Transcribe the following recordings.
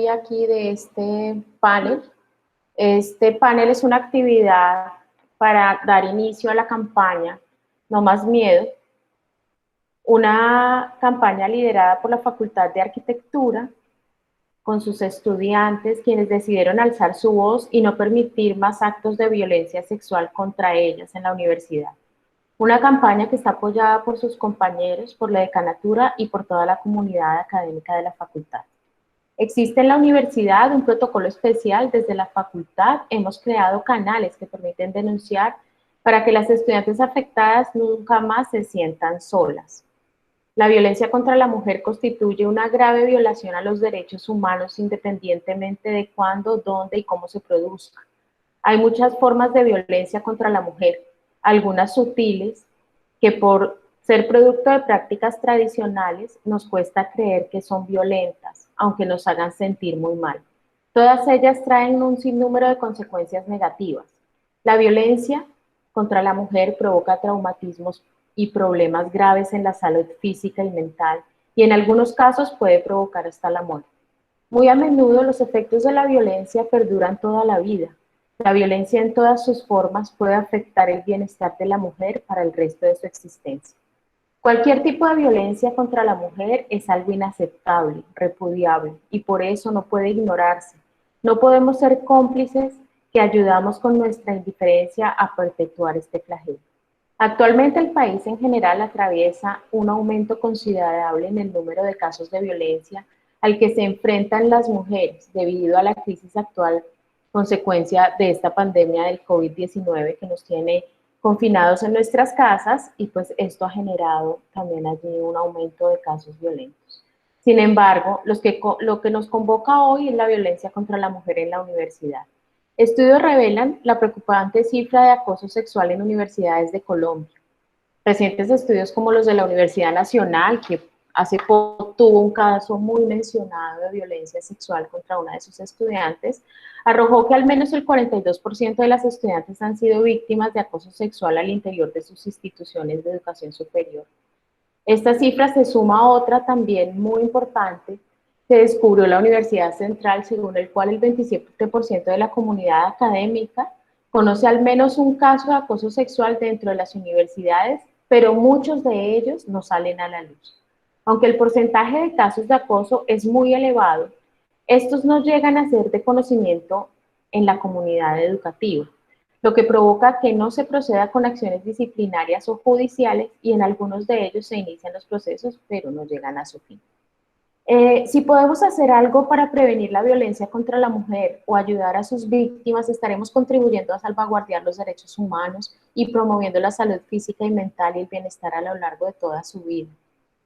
hoy aquí de este panel. Este panel es una actividad para dar inicio a la campaña No Más Miedo, una campaña liderada por la Facultad de Arquitectura, con sus estudiantes, quienes decidieron alzar su voz y no permitir más actos de violencia sexual contra ellas en la universidad. Una campaña que está apoyada por sus compañeros, por la decanatura y por toda la comunidad académica de la facultad. Existe en la universidad un protocolo especial. Desde la facultad hemos creado canales que permiten denunciar para que las estudiantes afectadas nunca más se sientan solas. La violencia contra la mujer constituye una grave violación a los derechos humanos independientemente de cuándo, dónde y cómo se produzca. Hay muchas formas de violencia contra la mujer, algunas sutiles, que por ser producto de prácticas tradicionales nos cuesta creer que son violentas, aunque nos hagan sentir muy mal. Todas ellas traen un sinnúmero de consecuencias negativas. La violencia contra la mujer provoca traumatismos y problemas graves en la salud física y mental, y en algunos casos puede provocar hasta la muerte. Muy a menudo los efectos de la violencia perduran toda la vida. La violencia en todas sus formas puede afectar el bienestar de la mujer para el resto de su existencia. Cualquier tipo de violencia contra la mujer es algo inaceptable, repudiable, y por eso no puede ignorarse. No podemos ser cómplices que ayudamos con nuestra indiferencia a perpetuar este flagelo. Actualmente el país en general atraviesa un aumento considerable en el número de casos de violencia al que se enfrentan las mujeres debido a la crisis actual, consecuencia de esta pandemia del COVID-19 que nos tiene confinados en nuestras casas, y pues esto ha generado también allí un aumento de casos violentos. Sin embargo, lo que nos convoca hoy es la violencia contra la mujer en la universidad. Estudios revelan la preocupante cifra de acoso sexual en universidades de Colombia. Recientes estudios como los de la Universidad Nacional, que hace poco tuvo un caso muy mencionado de violencia sexual contra una de sus estudiantes, arrojó que al menos el 42% de las estudiantes han sido víctimas de acoso sexual al interior de sus instituciones de educación superior. Esta cifra se suma a otra también muy importante que descubrió la Universidad Central, según el cual el 27% de la comunidad académica conoce al menos un caso de acoso sexual dentro de las universidades, pero muchos de ellos no salen a la luz. Aunque el porcentaje de casos de acoso es muy elevado, estos no llegan a ser de conocimiento en la comunidad educativa, lo que provoca que no se proceda con acciones disciplinarias o judiciales, y en algunos de ellos se inician los procesos, pero no llegan a su fin. Si podemos hacer algo para prevenir la violencia contra la mujer o ayudar a sus víctimas, estaremos contribuyendo a salvaguardar los derechos humanos y promoviendo la salud física y mental y el bienestar a lo largo de toda su vida.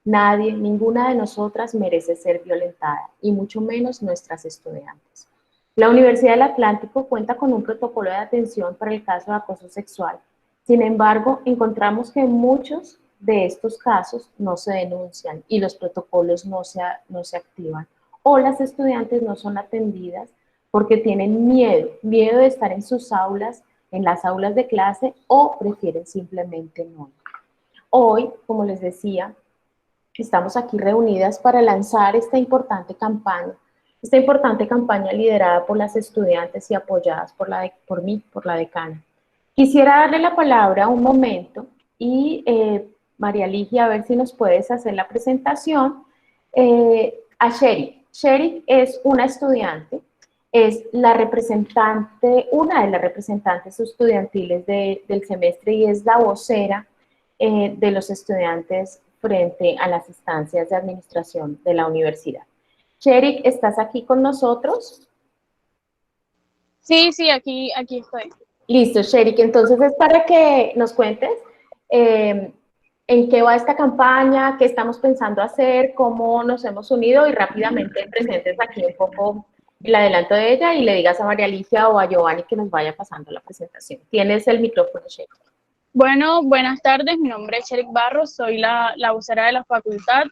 Nadie, ninguna de nosotras merece ser violentada, y mucho menos nuestras estudiantes. La Universidad del Atlántico cuenta con un protocolo de atención para el caso de acoso sexual. Sin embargo, encontramos que muchos de estos casos no se denuncian y los protocolos no se activan, o las estudiantes no son atendidas porque tienen miedo de estar en sus aulas, en las aulas de clase, o prefieren simplemente no ir. Hoy, como les decía, estamos aquí reunidas para lanzar esta importante campaña liderada por las estudiantes y apoyadas por mí, por la decana. Quisiera darle la palabra un momento y María Ligia, a ver si nos puedes hacer la presentación, a Sherik. Sherik es una estudiante, es la representante, una de las representantes estudiantiles del semestre, y es la vocera de los estudiantes frente a las instancias de administración de la universidad. Sherik, ¿estás aquí con nosotros? Sí, aquí estoy. Listo, Sherik, entonces es para que nos cuentes en qué va esta campaña, qué estamos pensando hacer, cómo nos hemos unido, y rápidamente presentes aquí un poco el adelanto de ella y le digas a María Alicia o a Giovanni que nos vaya pasando la presentación. Tienes el micrófono, Sherik. Bueno, buenas tardes, mi nombre es Sherik Barros, soy la vocera de la facultad.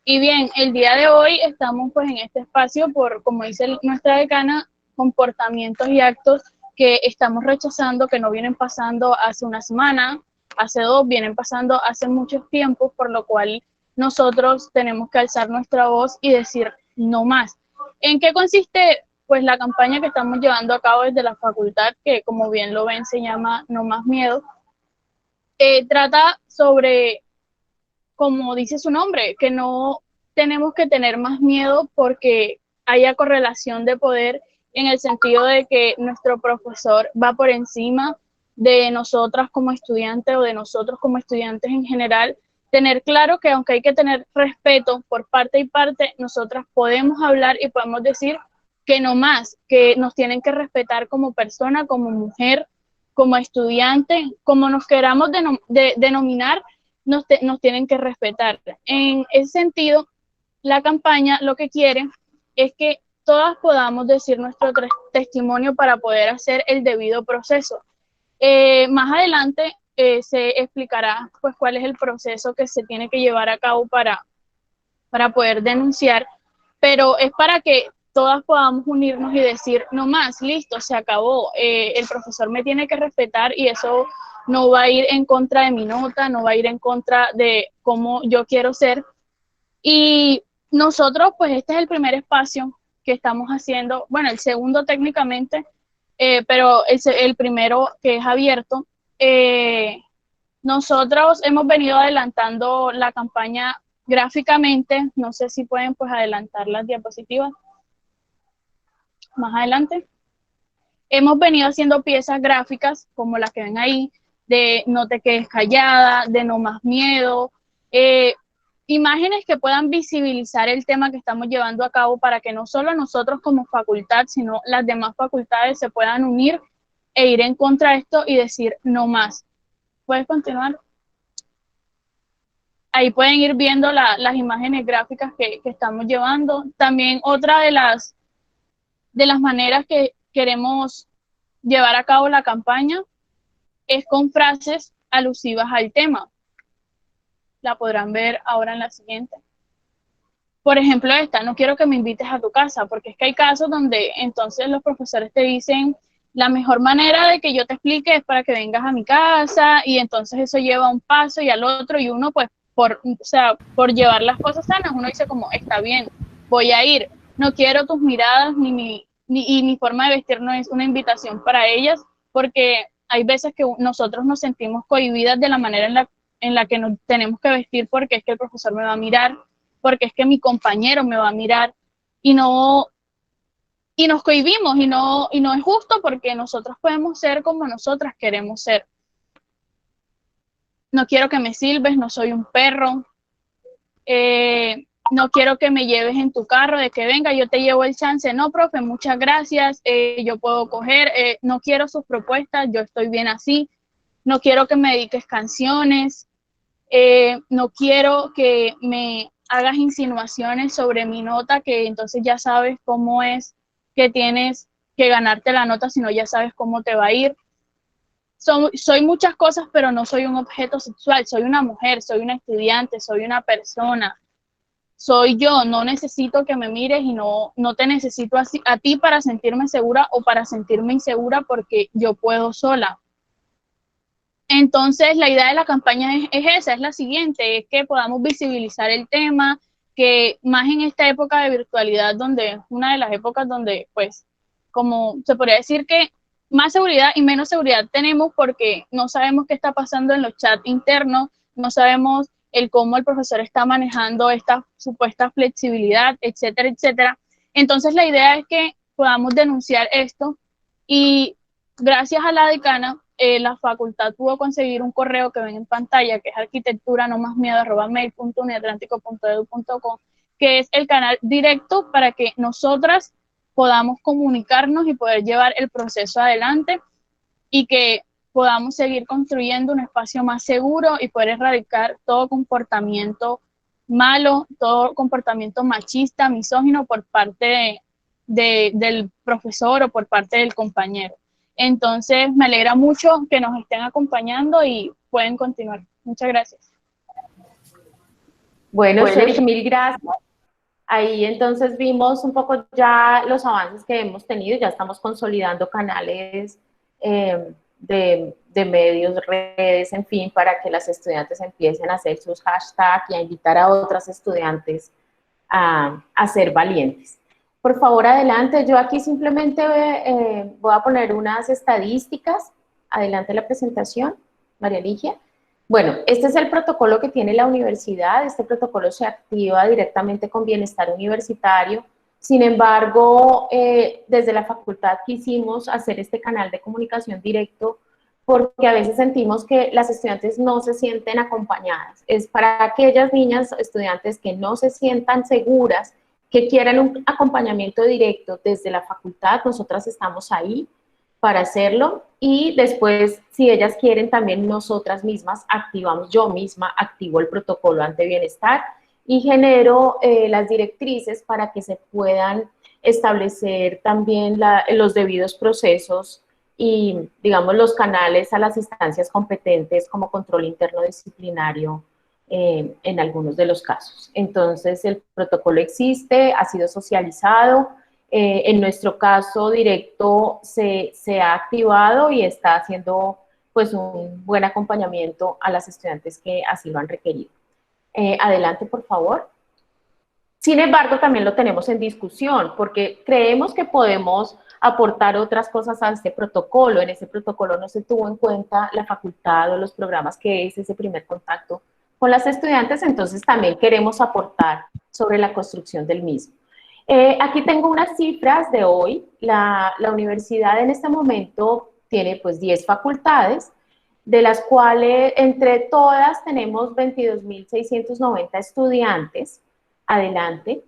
Y bien, el día de hoy estamos pues en este espacio por, como dice nuestra decana, comportamientos y actos que estamos rechazando, que no vienen pasando hace una semana, hace dos, vienen pasando hace muchos tiempos, por lo cual nosotros tenemos que alzar nuestra voz y decir no más. ¿En qué consiste pues la campaña que estamos llevando a cabo desde la facultad, que como bien lo ven se llama No Más Miedo? Trata sobre, como dice su nombre, que no tenemos que tener más miedo porque haya correlación de poder, en el sentido de que nuestro profesor va por encima de nosotras como estudiantes o de nosotros como estudiantes en general. Tener claro que aunque hay que tener respeto por parte y parte, nosotras podemos hablar y podemos decir que no más, que nos tienen que respetar como persona, como mujer, como estudiante, como nos queramos denominar, nos tienen que respetar. En ese sentido, la campaña lo que quiere es que todas podamos decir nuestro testimonio para poder hacer el debido proceso. Más adelante se explicará pues cuál es el proceso que se tiene que llevar a cabo para poder denunciar, pero es para que todas podamos unirnos y decir, no más, listo, se acabó, el profesor me tiene que respetar y eso no va a ir en contra de mi nota, no va a ir en contra de cómo yo quiero ser. Y nosotros, pues este es el primer espacio que estamos haciendo, bueno, el segundo técnicamente, pero el primero que es abierto. Nosotros hemos venido adelantando la campaña gráficamente, no sé si pueden pues adelantar las diapositivas más adelante. Hemos venido haciendo piezas gráficas como las que ven ahí, de no te quedes callada, de no más miedo, imágenes que puedan visibilizar el tema que estamos llevando a cabo para que no solo nosotros como facultad, sino las demás facultades se puedan unir e ir en contra de esto y decir no más. ¿Puedes continuar? Ahí pueden ir viendo las imágenes gráficas que estamos llevando. También otra de las maneras que queremos llevar a cabo la campaña es con frases alusivas al tema. La podrán ver ahora en la siguiente. Por ejemplo, esta, no quiero que me invites a tu casa, porque es que hay casos donde entonces los profesores te dicen, la mejor manera de que yo te explique es para que vengas a mi casa, y entonces eso lleva a un paso y al otro, y uno pues por llevar las cosas sanas, uno dice como, está bien, voy a ir, no quiero tus miradas, y mi forma de vestir no es una invitación para ellas, porque hay veces que nosotros nos sentimos cohibidas de la manera en la que nos tenemos que vestir, porque es que el profesor me va a mirar, porque es que mi compañero me va a mirar, y no, y nos cohibimos, y no es justo, porque nosotros podemos ser como nosotras queremos ser. No quiero que me silbes, no soy un perro, no quiero que me lleves en tu carro, de que venga, yo te llevo el chance, no, profe, muchas gracias, yo puedo coger, no quiero sus propuestas, yo estoy bien así, no quiero que me dediques canciones, no quiero que me hagas insinuaciones sobre mi nota, que entonces ya sabes cómo es que tienes que ganarte la nota, sino ya sabes cómo te va a ir. Soy muchas cosas, pero no soy un objeto sexual, soy una mujer, soy una estudiante, soy una persona, soy yo, no necesito que me mires y no te necesito a ti para sentirme segura o para sentirme insegura, porque yo puedo sola. Entonces, la idea de la campaña es esa, es la siguiente, es que podamos visibilizar el tema, que más en esta época de virtualidad, donde es una de las épocas donde, pues, como se podría decir que más seguridad y menos seguridad tenemos, porque no sabemos qué está pasando en los chats internos, no sabemos cómo el profesor está manejando esta supuesta flexibilidad, etcétera, etcétera. Entonces, la idea es que podamos denunciar esto, y gracias a la decana, la facultad pudo conseguir un correo que ven en pantalla, que es arquitectura-mail.uniatlantico.edu.co, que es el canal directo para que nosotras podamos comunicarnos y poder llevar el proceso adelante, y que podamos seguir construyendo un espacio más seguro y poder erradicar todo comportamiento malo, todo comportamiento machista, misógino por parte del profesor o por parte del compañero. Entonces, me alegra mucho que nos estén acompañando y pueden continuar. Muchas gracias. Bueno, Sherik, mil gracias. Ahí entonces vimos un poco ya los avances que hemos tenido, ya estamos consolidando canales de medios, redes, en fin, para que las estudiantes empiecen a hacer sus hashtags y a invitar a otras estudiantes a ser valientes. Por favor, adelante. Yo aquí simplemente voy a poner unas estadísticas. Adelante la presentación, María Ligia. Bueno, este es el protocolo que tiene la universidad. Este protocolo se activa directamente con Bienestar Universitario. Sin embargo, desde la facultad quisimos hacer este canal de comunicación directo porque a veces sentimos que las estudiantes no se sienten acompañadas. Es para aquellas niñas, estudiantes que no se sientan seguras, que quieran un acompañamiento directo desde la facultad, nosotras estamos ahí para hacerlo, y después, si ellas quieren, también nosotras mismas activamos, yo misma activo el protocolo ante bienestar y genero las directrices para que se puedan establecer también los debidos procesos y, digamos, los canales a las instancias competentes como control interno disciplinario en algunos de los casos. Entonces, el protocolo existe, ha sido socializado, en nuestro caso directo se ha activado y está haciendo pues un buen acompañamiento a las estudiantes que así lo han requerido. Adelante, por favor. Sin embargo, también lo tenemos en discusión porque creemos que podemos aportar otras cosas a este protocolo. En ese protocolo no se tuvo en cuenta la facultad o los programas que es ese primer contacto con las estudiantes, entonces también queremos aportar sobre la construcción del mismo. Aquí tengo unas cifras de hoy. La universidad en este momento tiene pues 10 facultades, de las cuales entre todas tenemos 22.690 estudiantes. Adelante.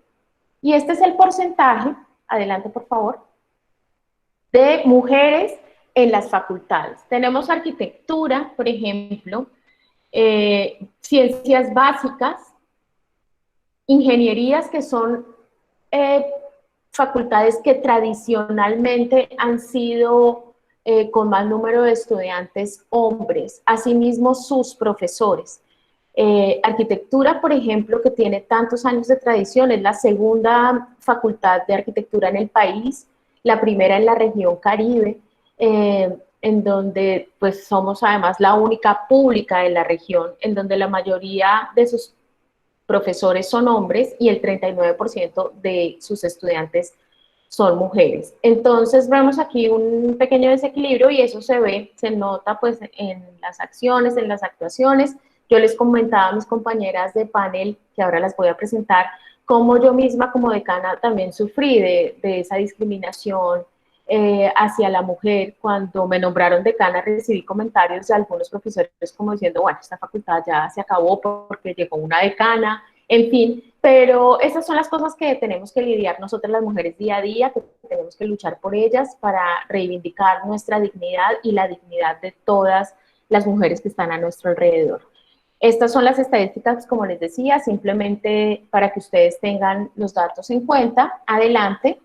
Y este es el porcentaje, adelante por favor, de mujeres en las facultades. Tenemos arquitectura, por ejemplo, ciencias básicas, ingenierías, que son facultades que tradicionalmente han sido con más número de estudiantes hombres, asimismo sus profesores. Arquitectura, por ejemplo, que tiene tantos años de tradición, es la segunda facultad de arquitectura en el país, la primera en la región Caribe, en donde pues somos además la única pública de la región, en donde la mayoría de sus profesores son hombres y el 39% de sus estudiantes son mujeres. Entonces vemos aquí un pequeño desequilibrio y eso se ve, se nota pues en las acciones, en las actuaciones. Yo les comentaba a mis compañeras de panel, que ahora las voy a presentar, cómo yo misma como decana también sufrí de esa discriminación hacia la mujer. Cuando me nombraron decana recibí comentarios de algunos profesores como diciendo, bueno, esta facultad ya se acabó porque llegó una decana, en fin, pero esas son las cosas que tenemos que lidiar nosotras las mujeres día a día, que tenemos que luchar por ellas para reivindicar nuestra dignidad y la dignidad de todas las mujeres que están a nuestro alrededor. Estas son las estadísticas, como les decía, simplemente para que ustedes tengan los datos en cuenta. Adelante.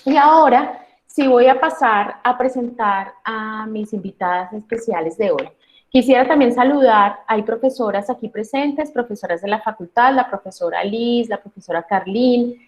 Y ahora sí voy a pasar a presentar a mis invitadas especiales de hoy. Quisiera también saludar, hay profesoras aquí presentes, profesoras de la facultad, la profesora Liz, la profesora Carlín,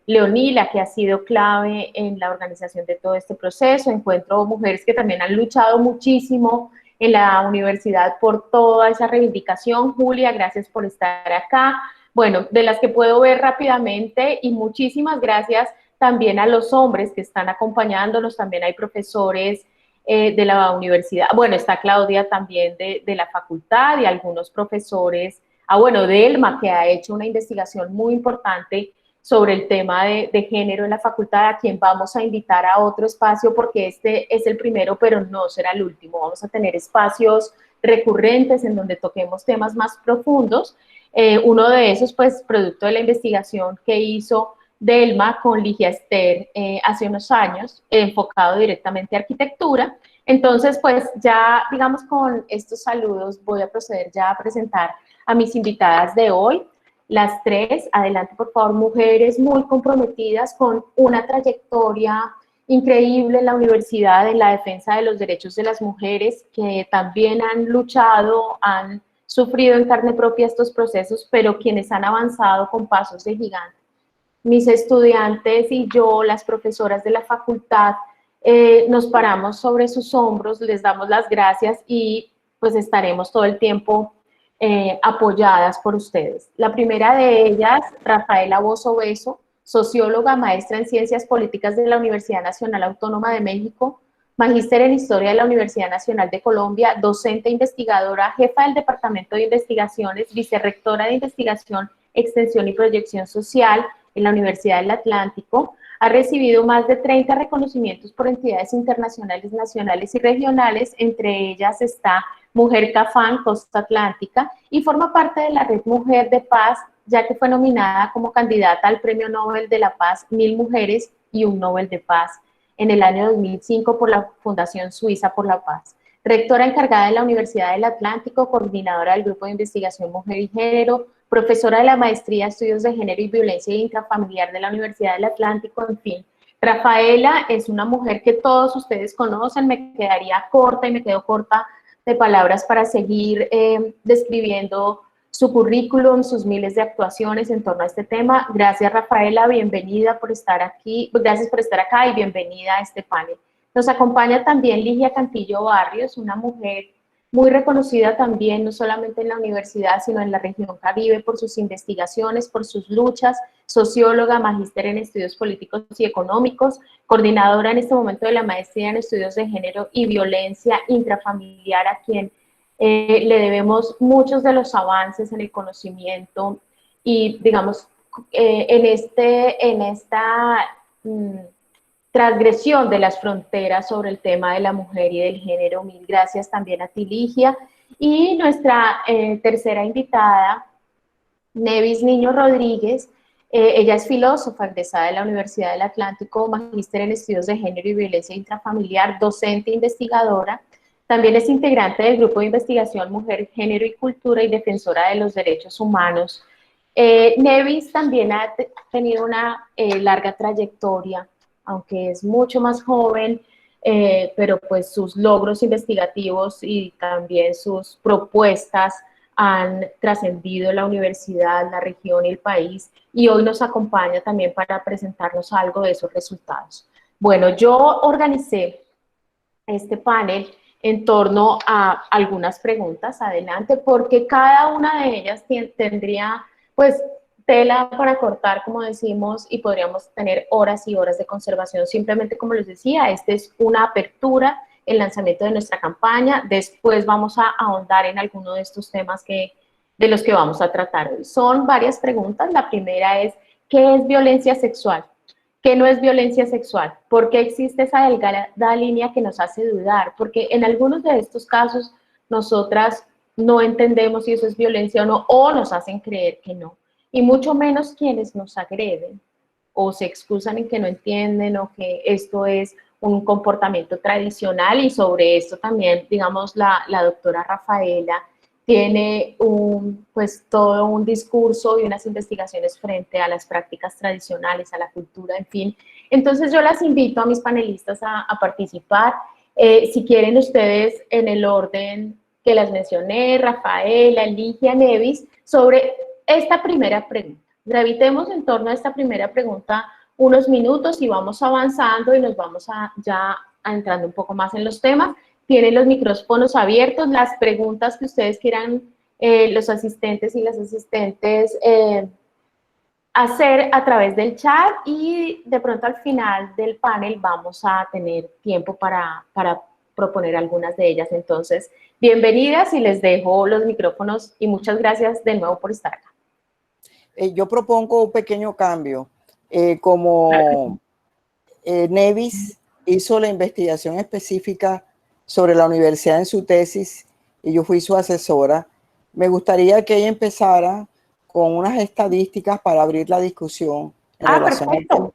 Leonila, que ha sido clave en la organización de todo este proceso. Encuentro mujeres que también han luchado muchísimo en la universidad por toda esa reivindicación. Julia, gracias por estar acá. Bueno, de las que puedo ver rápidamente, y muchísimas gracias también a los hombres que están acompañándonos. También hay profesores de la universidad. Bueno, está Claudia también de la facultad y algunos profesores. Bueno, Delma, que ha hecho una investigación muy importante sobre el tema de género en la facultad, a quien vamos a invitar a otro espacio porque este es el primero, pero no será el último. Vamos a tener espacios recurrentes en donde toquemos temas más profundos. Uno de esos, pues, producto de la investigación que hizo Delma con Ligia Esther hace unos años, enfocado directamente a arquitectura. Entonces, pues, ya, digamos, con estos saludos voy a proceder ya a presentar a mis invitadas de hoy. Las tres, adelante por favor, mujeres muy comprometidas con una trayectoria increíble en la universidad, en la defensa de los derechos de las mujeres, que también han luchado, han sufrido en carne propia estos procesos, pero quienes han avanzado con pasos de gigante. Mis estudiantes y yo, las profesoras de la facultad, nos paramos sobre sus hombros, les damos las gracias y pues estaremos todo el tiempo apoyadas por ustedes. La primera de ellas, Rafaela Bozo Beso, socióloga, maestra en Ciencias Políticas de la Universidad Nacional Autónoma de México, magíster en Historia de la Universidad Nacional de Colombia, docente investigadora, jefa del Departamento de Investigaciones, vicerrectora de Investigación, Extensión y Proyección Social en la Universidad del Atlántico. Ha recibido más de 30 reconocimientos por entidades internacionales, nacionales y regionales, entre ellas está Mujer Cafán, Costa Atlántica, y forma parte de la Red Mujer de Paz, ya que fue nominada como candidata al Premio Nobel de la Paz 1000 Mujeres y un Nobel de Paz en el año 2005 por la Fundación Suiza por la Paz. Rectora encargada de la Universidad del Atlántico, coordinadora del Grupo de Investigación Mujer y Género, profesora de la Maestría en Estudios de Género y Violencia Intrafamiliar de la Universidad del Atlántico, en fin. Rafaela es una mujer que todos ustedes conocen, me quedaría corta y me quedo corta de palabras para seguir describiendo su currículum, sus miles de actuaciones en torno a este tema. Gracias, Rafaela, bienvenida por estar aquí, gracias por estar acá y bienvenida a este panel. Nos acompaña también Ligia Cantillo Barrios, una mujer muy reconocida también, no solamente en la universidad, sino en la región Caribe por sus investigaciones, por sus luchas, socióloga, magíster en estudios políticos y económicos, coordinadora en este momento de la maestría en estudios de género y violencia intrafamiliar, a quien le debemos muchos de los avances en el conocimiento y, digamos, en esta transgresión de las fronteras sobre el tema de la mujer y del género. Mil gracias también a ti, Ligia. Y nuestra tercera invitada, Nevis Niño Rodríguez, ella es filósofa, egresada de la Universidad del Atlántico, magíster en estudios de género y violencia intrafamiliar, docente e investigadora. También es integrante del Grupo de Investigación Mujer, Género y Cultura y defensora de los derechos humanos. Nevis también ha tenido una larga trayectoria, aunque es mucho más joven, pero pues sus logros investigativos y también sus propuestas han trascendido la universidad, la región y el país, y hoy nos acompaña también para presentarnos algo de esos resultados. Bueno, yo organicé este panel en torno a algunas preguntas, adelante, porque cada una de ellas tendría, pues, tela para cortar, como decimos, y podríamos tener horas y horas de conservación. Simplemente, como les decía, esta es una apertura, el lanzamiento de nuestra campaña. Después vamos a ahondar en alguno de estos temas de los que vamos a tratar hoy. Son varias preguntas. La primera es, ¿qué es violencia sexual? ¿Qué no es violencia sexual? ¿Por qué existe esa delgada línea que nos hace dudar? Porque en algunos de estos casos nosotras no entendemos si eso es violencia o no, o nos hacen creer que no. Y mucho menos quienes nos agreden o se excusan en que no entienden o que esto es un comportamiento tradicional, y sobre esto también, digamos, la doctora Rafaela tiene pues todo un discurso y unas investigaciones frente a las prácticas tradicionales, a la cultura, en fin. Entonces yo las invito a mis panelistas a participar. Si quieren ustedes en el orden que las mencioné, Rafaela, Ligia, Nevis, sobre esta primera pregunta. Gravitemos en torno a esta primera pregunta unos minutos y vamos avanzando y nos vamos ya entrando un poco más en los temas. Tienen los micrófonos abiertos, las preguntas que ustedes quieran, los asistentes y las asistentes, hacer a través del chat, y de pronto al final del panel vamos a tener tiempo para proponer algunas de ellas. Entonces, bienvenidas y les dejo los micrófonos y muchas gracias de nuevo por estar acá. Yo propongo un pequeño cambio. Como Nevis hizo la investigación específica sobre la universidad en su tesis y yo fui su asesora, me gustaría que ella empezara con unas estadísticas para abrir la discusión. Perfecto.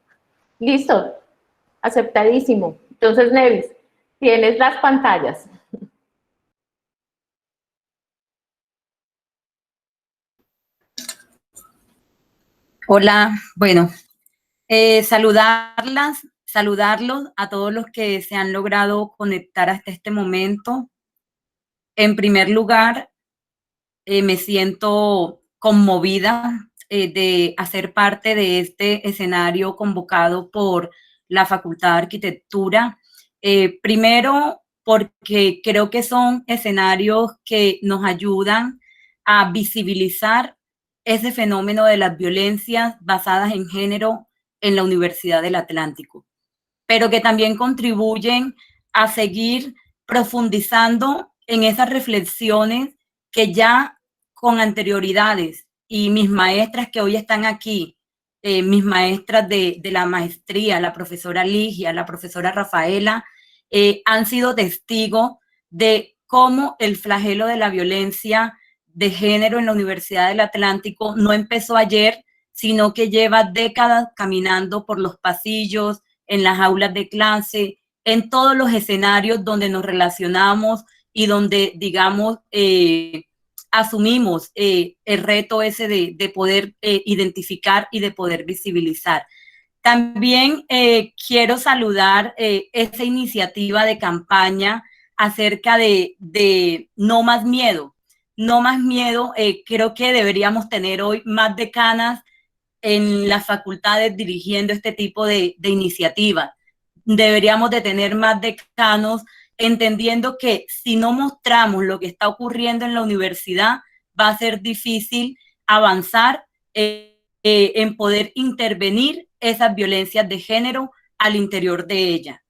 Listo. Aceptadísimo. Entonces, Nevis, tienes las pantallas. Hola, bueno, saludarlos a todos los que se han logrado conectar hasta este momento. En primer lugar, me siento conmovida de hacer parte de este escenario convocado por la Facultad de Arquitectura. Primero, porque creo que son escenarios que nos ayudan a visibilizar ese fenómeno de las violencias basadas en género en la Universidad del Atlántico, pero que también contribuyen a seguir profundizando en esas reflexiones que ya con anterioridades y mis maestras que hoy están aquí, mis maestras de la maestría, la profesora Ligia, la profesora Rafaela, han sido testigos de cómo el flagelo de la violencia de género en la Universidad del Atlántico no empezó ayer, sino que lleva décadas caminando por los pasillos, en las aulas de clase, en todos los escenarios donde nos relacionamos y donde, digamos, asumimos el reto ese de poder identificar y de poder visibilizar. También quiero saludar esa iniciativa de campaña acerca de no más miedo. No más miedo, creo que deberíamos tener hoy más decanas en las facultades dirigiendo este tipo de iniciativas. Deberíamos de tener más decanos entendiendo que si no mostramos lo que está ocurriendo en la universidad, va a ser difícil avanzar en poder intervenir esas violencias de género al interior de ella.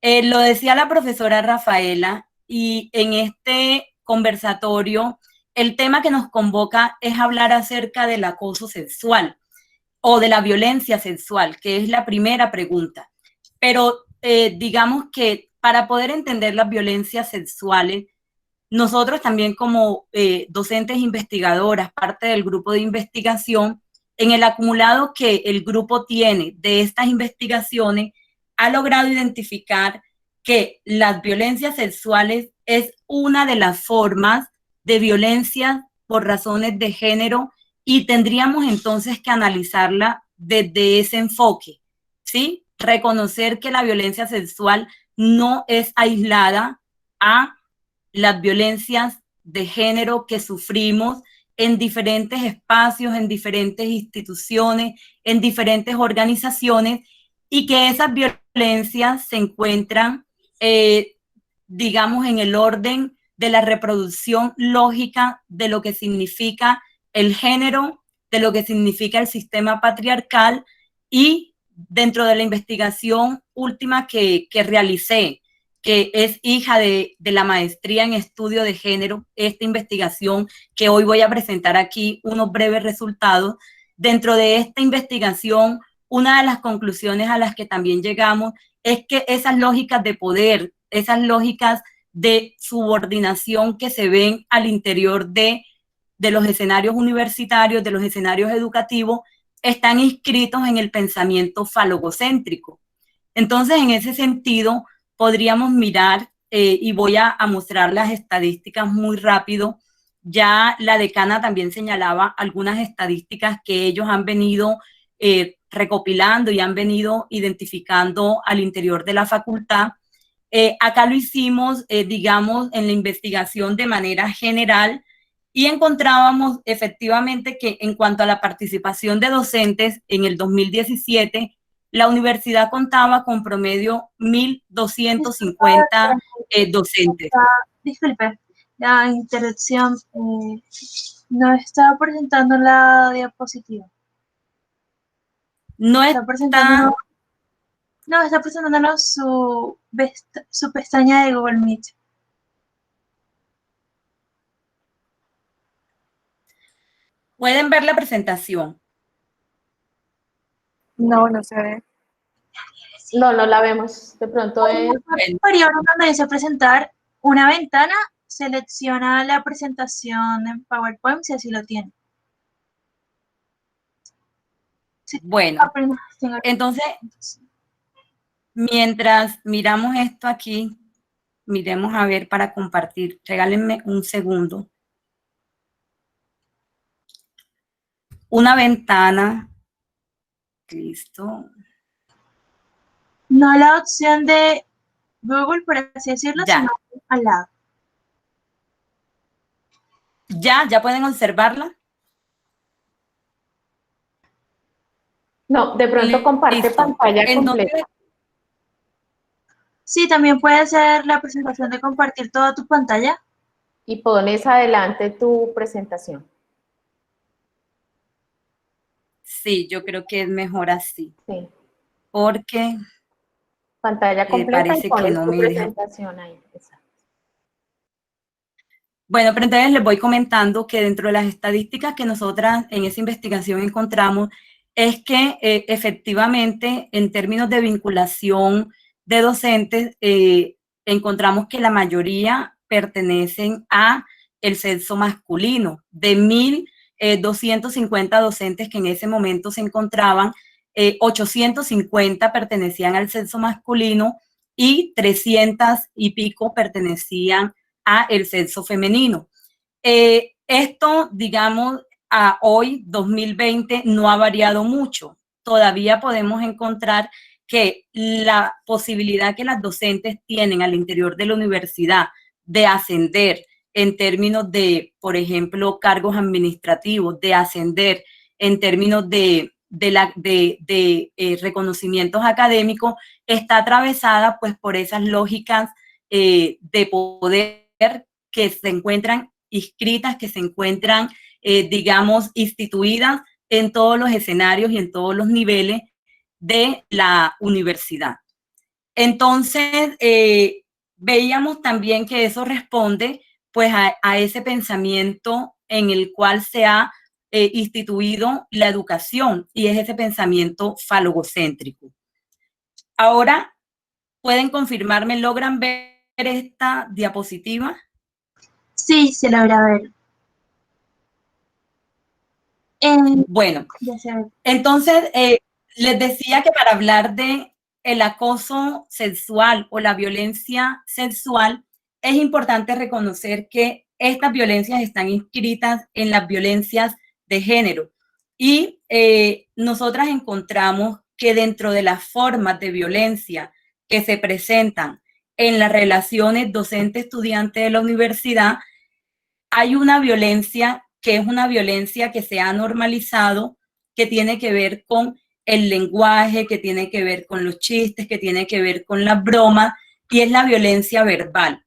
Lo decía la profesora Rafaela, y en este conversatorio el tema que nos convoca es hablar acerca del acoso sexual o de la violencia sexual, que es la primera pregunta. Pero digamos que para poder entender las violencias sexuales, nosotros también como docentes investigadoras, parte del grupo de investigación, en el acumulado que el grupo tiene de estas investigaciones, ha logrado identificar que las violencias sexuales es una de las formas de violencia por razones de género y tendríamos entonces que analizarla desde ese enfoque, ¿sí? Reconocer que la violencia sexual no es aislada a las violencias de género que sufrimos en diferentes espacios, en diferentes instituciones, en diferentes organizaciones, y que esas violencias se encuentran, digamos, en el orden de la reproducción lógica de lo que significa el género, de lo que significa el sistema patriarcal, y dentro de la investigación última que realicé, que es hija de la maestría en estudio de género, esta investigación que hoy voy a presentar aquí unos breves resultados. Dentro de esta investigación, una de las conclusiones a las que también llegamos es que esas lógicas de poder, esas lógicas de subordinación que se ven al interior de los escenarios universitarios, de los escenarios educativos, están inscritos en el pensamiento falogocéntrico. Entonces, en ese sentido, podríamos mirar, y voy a mostrar las estadísticas muy rápido. Ya la decana también señalaba algunas estadísticas que ellos han venido recopilando y han venido identificando al interior de la facultad. Acá lo hicimos, digamos, en la investigación de manera general, y encontrábamos efectivamente que en cuanto a la participación de docentes en el 2017, la universidad contaba con promedio 1.250 docentes. Disculpe, la interrupción. No estaba presentando la diapositiva. No está presentando. No, está presentándonos su pestaña de Google Meet. ¿Pueden ver la presentación? No, no se ve. No, no la vemos. De pronto es... Superior, donde dice presentar una ventana, selecciona la presentación en PowerPoint si así lo tiene. Sí. Bueno, entonces, mientras miramos esto aquí, miremos a ver para compartir. Regálenme un segundo. Una ventana. Listo. No la opción de Google, por así decirlo, ya, sino al lado. ¿Ya pueden observarla? No, de pronto comparte Listo. pantalla Entonces, completa. Sí, también puede ser la presentación de compartir toda tu pantalla. Y pones adelante tu presentación. Sí, yo creo que es mejor así, Sí. porque Pantalla completa y parece que pones no tu me deja. presentación ahí. Exacto. Bueno, pero entonces les voy comentando que dentro de las estadísticas que nosotras en esa investigación encontramos es que efectivamente en términos de vinculación de docentes encontramos que la mayoría pertenecen a el sexo masculino. De 1.250 docentes que en ese momento se encontraban, 850 pertenecían al sexo masculino y 300 y pico pertenecían a el sexo femenino. Esto, digamos, a hoy, 2020, no ha variado mucho. Todavía podemos encontrar que la posibilidad que las docentes tienen al interior de la universidad de ascender en términos de, por ejemplo, cargos administrativos, de ascender en términos de reconocimientos académicos, está atravesada pues por esas lógicas de poder que se encuentran inscritas, que se encuentran, digamos, instituidas en todos los escenarios y en todos los niveles de la universidad. Entonces, veíamos también que eso responde pues a ese pensamiento en el cual se ha instituido la educación, y es ese pensamiento falogocéntrico. Ahora, ¿pueden confirmarme, logran ver esta diapositiva? Sí, se logra ver. Bueno, Ya se ve. entonces les decía que para hablar de el acoso sexual o la violencia sexual, es importante reconocer que estas violencias están inscritas en las violencias de género. Y nosotras encontramos que dentro de las formas de violencia que se presentan en las relaciones docente-estudiante de la universidad, hay una violencia que es una violencia que se ha normalizado, que tiene que ver con el lenguaje, que tiene que ver con los chistes, que tiene que ver con las bromas, y es la violencia verbal.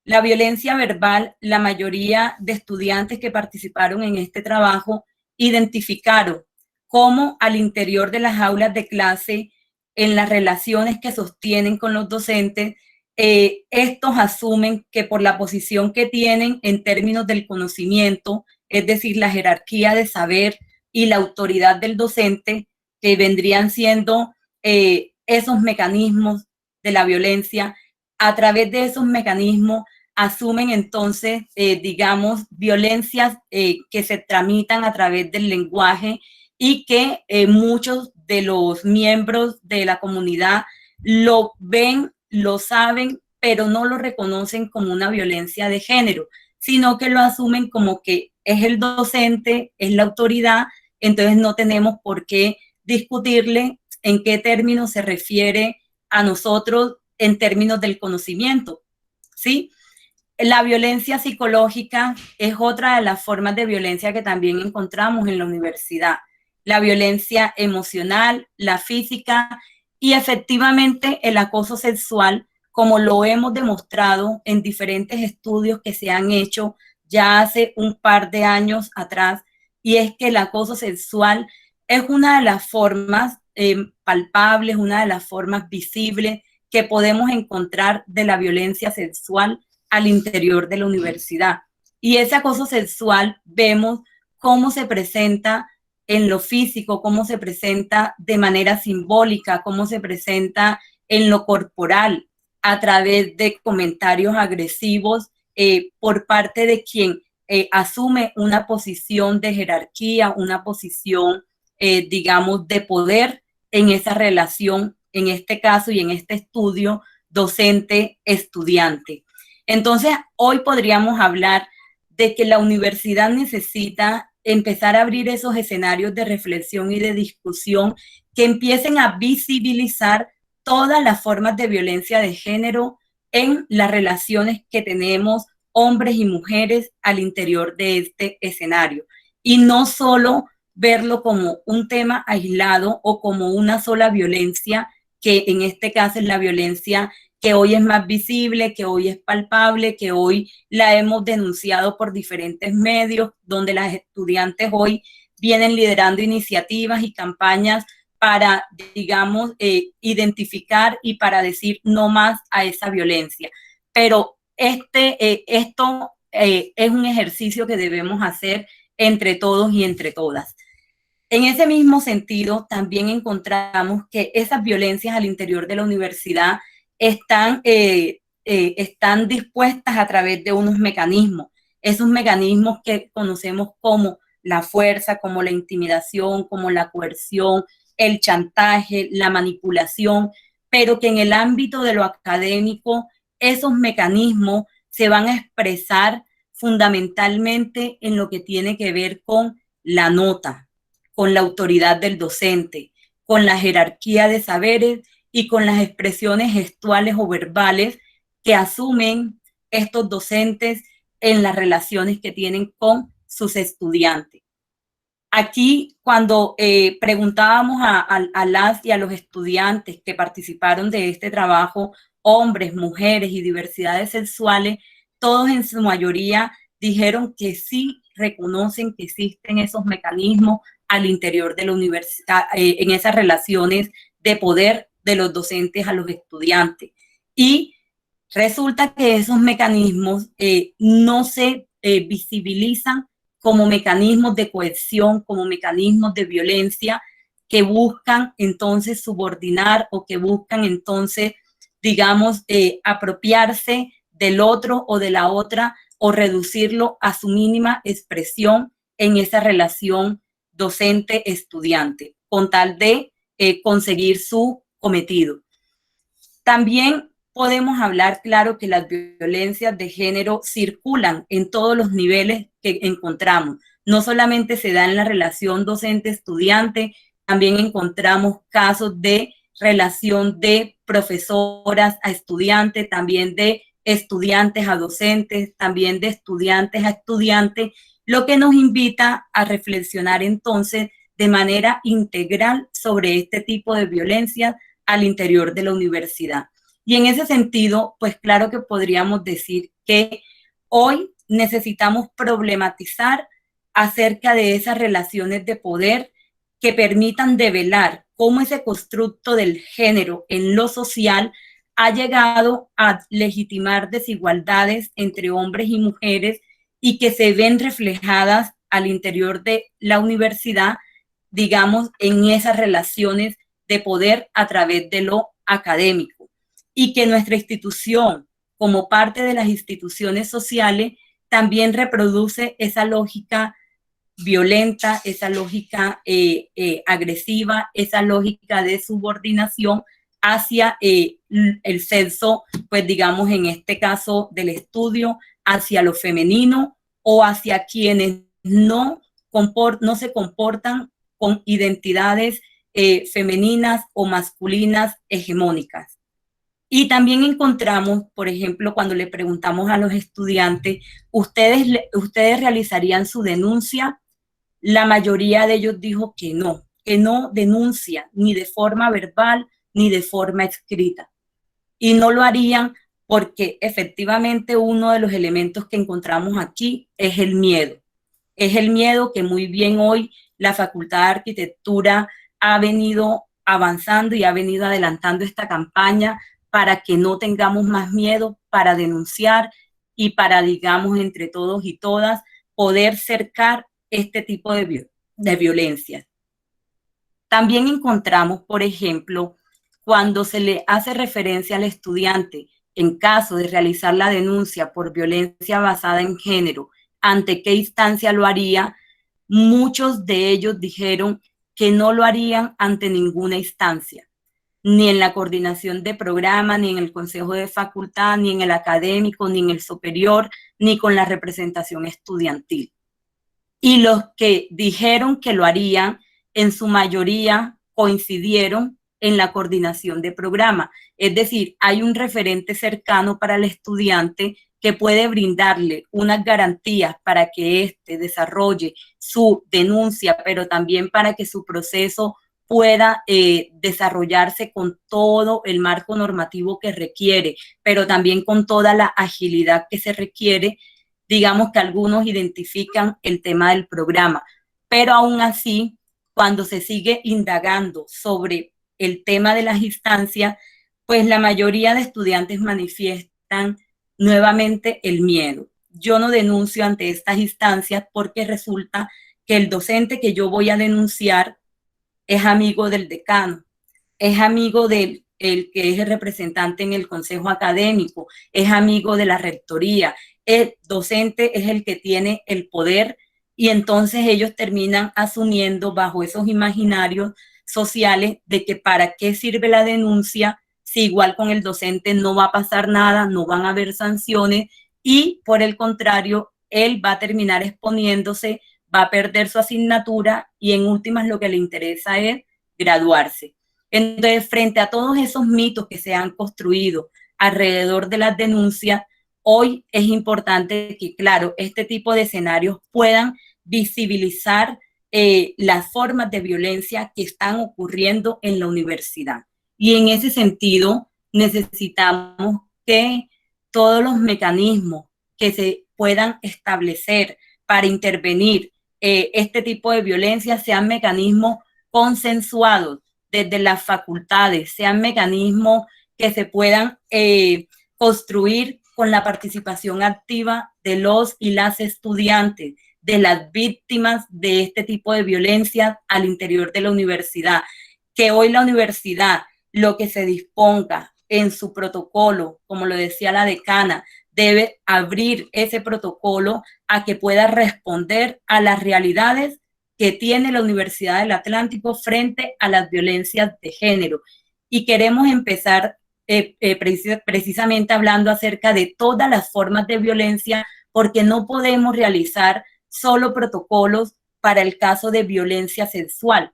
La violencia verbal, la mayoría de estudiantes que participaron en este trabajo identificaron cómo al interior de las aulas de clase, en las relaciones que sostienen con los docentes, estos asumen que por la posición que tienen en términos del conocimiento, es decir, la jerarquía de saber y la autoridad del docente, que vendrían siendo esos mecanismos de la violencia, a través de esos mecanismos asumen entonces, digamos, violencias que se tramitan a través del lenguaje y que muchos de los miembros de la comunidad lo ven, lo saben, pero no lo reconocen como una violencia de género, sino que lo asumen como que es el docente, es la autoridad, entonces no tenemos por qué discutirle en qué términos se refiere a nosotros en términos del conocimiento, ¿sí? La violencia psicológica es otra de las formas de violencia que también encontramos en la universidad. La violencia emocional, la física y efectivamente el acoso sexual, como lo hemos demostrado en diferentes estudios que se han hecho ya hace un par de años atrás, y es que el acoso sexual es una de las formas palpables, una de las formas visibles que podemos encontrar de la violencia sexual al interior de la universidad. Y ese acoso sexual vemos cómo se presenta en lo físico, cómo se presenta de manera simbólica, cómo se presenta en lo corporal, a través de comentarios agresivos por parte de quien asume una posición de jerarquía, una posición, digamos, de poder en esa relación, en este caso y en este estudio, docente-estudiante. Entonces, hoy podríamos hablar de que la universidad necesita empezar a abrir esos escenarios de reflexión y de discusión que empiecen a visibilizar todas las formas de violencia de género en las relaciones que tenemos hombres y mujeres al interior de este escenario. Y no solo verlo como un tema aislado o como una sola violencia, que en este caso es la violencia que hoy es más visible, que hoy es palpable, que hoy la hemos denunciado por diferentes medios, donde las estudiantes hoy vienen liderando iniciativas y campañas para, digamos, identificar y para decir no más a esa violencia. Pero esto es un ejercicio que debemos hacer entre todos y entre todas. En ese mismo sentido, también encontramos que esas violencias al interior de la universidad están dispuestas a través de unos mecanismos, esos mecanismos que conocemos como la fuerza, como la intimidación, como la coerción, el chantaje, la manipulación, pero que en el ámbito de lo académico, esos mecanismos se van a expresar fundamentalmente en lo que tiene que ver con la nota, con la autoridad del docente, con la jerarquía de saberes y con las expresiones gestuales o verbales que asumen estos docentes en las relaciones que tienen con sus estudiantes. Aquí, cuando preguntábamos a las y a los estudiantes que participaron de este trabajo, hombres, mujeres y diversidades sexuales, todos en su mayoría dijeron que sí reconocen que existen esos mecanismos al interior de la universidad, en esas relaciones de poder de los docentes a los estudiantes. Y resulta que esos mecanismos no se visibilizan como mecanismos de cohesión, como mecanismos de violencia que buscan entonces subordinar o que buscan entonces, digamos, apropiarse del otro o de la otra o reducirlo a su mínima expresión en esa relación docente-estudiante, con tal de conseguir su cometido. También podemos hablar, claro, que las violencias de género circulan en todos los niveles que encontramos. No solamente se da en la relación docente-estudiante, también encontramos casos de relación de profesoras a estudiantes, también de estudiantes a docentes, también de estudiantes a estudiantes, lo que nos invita a reflexionar entonces de manera integral sobre este tipo de violencia al interior de la universidad. Y en ese sentido, pues claro que podríamos decir que hoy necesitamos problematizar acerca de esas relaciones de poder que permitan develar cómo ese constructo del género en lo social ha llegado a legitimar desigualdades entre hombres y mujeres y que se ven reflejadas al interior de la universidad, digamos, en esas relaciones de poder a través de lo académico. Y que nuestra institución, como parte de las instituciones sociales, también reproduce esa lógica violenta, esa lógica agresiva, esa lógica de subordinación hacia el sexo, pues digamos en este caso del estudio, hacia lo femenino o hacia quienes no se comportan con identidades femeninas o masculinas hegemónicas. Y también encontramos, por ejemplo, cuando le preguntamos a los estudiantes, ¿ustedes realizarían su denuncia? La mayoría de ellos dijo que no denuncia ni de forma verbal ni de forma escrita. Y no lo harían porque efectivamente uno de los elementos que encontramos aquí es el miedo. Es el miedo que muy bien hoy la Facultad de Arquitectura ha venido avanzando y ha venido adelantando esta campaña para que no tengamos más miedo, para denunciar y para, digamos, entre todos y todas, poder cercar este tipo de violencia. También encontramos, por ejemplo, cuando se le hace referencia al estudiante en caso de realizar la denuncia por violencia basada en género, ¿ante qué instancia lo haría? Muchos de ellos dijeron que no lo harían ante ninguna instancia, ni en la coordinación de programa, ni en el consejo de facultad, ni en el académico, ni en el superior, ni con la representación estudiantil. Y los que dijeron que lo harían, en su mayoría coincidieron en la coordinación de programa. Es decir, hay un referente cercano para el estudiante que puede brindarle unas garantías para que éste desarrolle su denuncia, pero también para que su proceso pueda desarrollarse con todo el marco normativo que requiere, pero también con toda la agilidad que se requiere. Digamos que algunos identifican el tema del programa. pero aún así, cuando se sigue indagando sobre el tema de las instancias, pues la mayoría de estudiantes manifiestan nuevamente el miedo. Yo no denuncio ante estas instancias porque resulta que el docente que yo voy a denunciar es amigo del decano, es amigo del el que es el representante en el consejo académico, es amigo de la rectoría, el docente es el que tiene el poder y entonces ellos terminan asumiendo bajo esos imaginarios sociales de que para qué sirve la denuncia si igual con el docente no va a pasar nada, no van a haber sanciones y por el contrario, él va a terminar exponiéndose, va a perder su asignatura y en últimas lo que le interesa es graduarse. Entonces, frente a todos esos mitos que se han construido alrededor de las denuncias, hoy es importante que, claro, este tipo de escenarios puedan visibilizar las formas de violencia que están ocurriendo en la universidad. Y en ese sentido, necesitamos que todos los mecanismos que se puedan establecer para intervenir este tipo de violencia sean mecanismos consensuados desde las facultades, sean mecanismos que se puedan construir con la participación activa de los y las estudiantes, de las víctimas de este tipo de violencia al interior de la universidad. Que hoy la universidad, lo que se disponga en su protocolo, como lo decía la decana, debe abrir ese protocolo a que pueda responder a las realidades que tiene la Universidad del Atlántico frente a las violencias de género. Y queremos empezar precisamente hablando acerca de todas las formas de violencia, porque no podemos realizar solo protocolos para el caso de violencia sexual,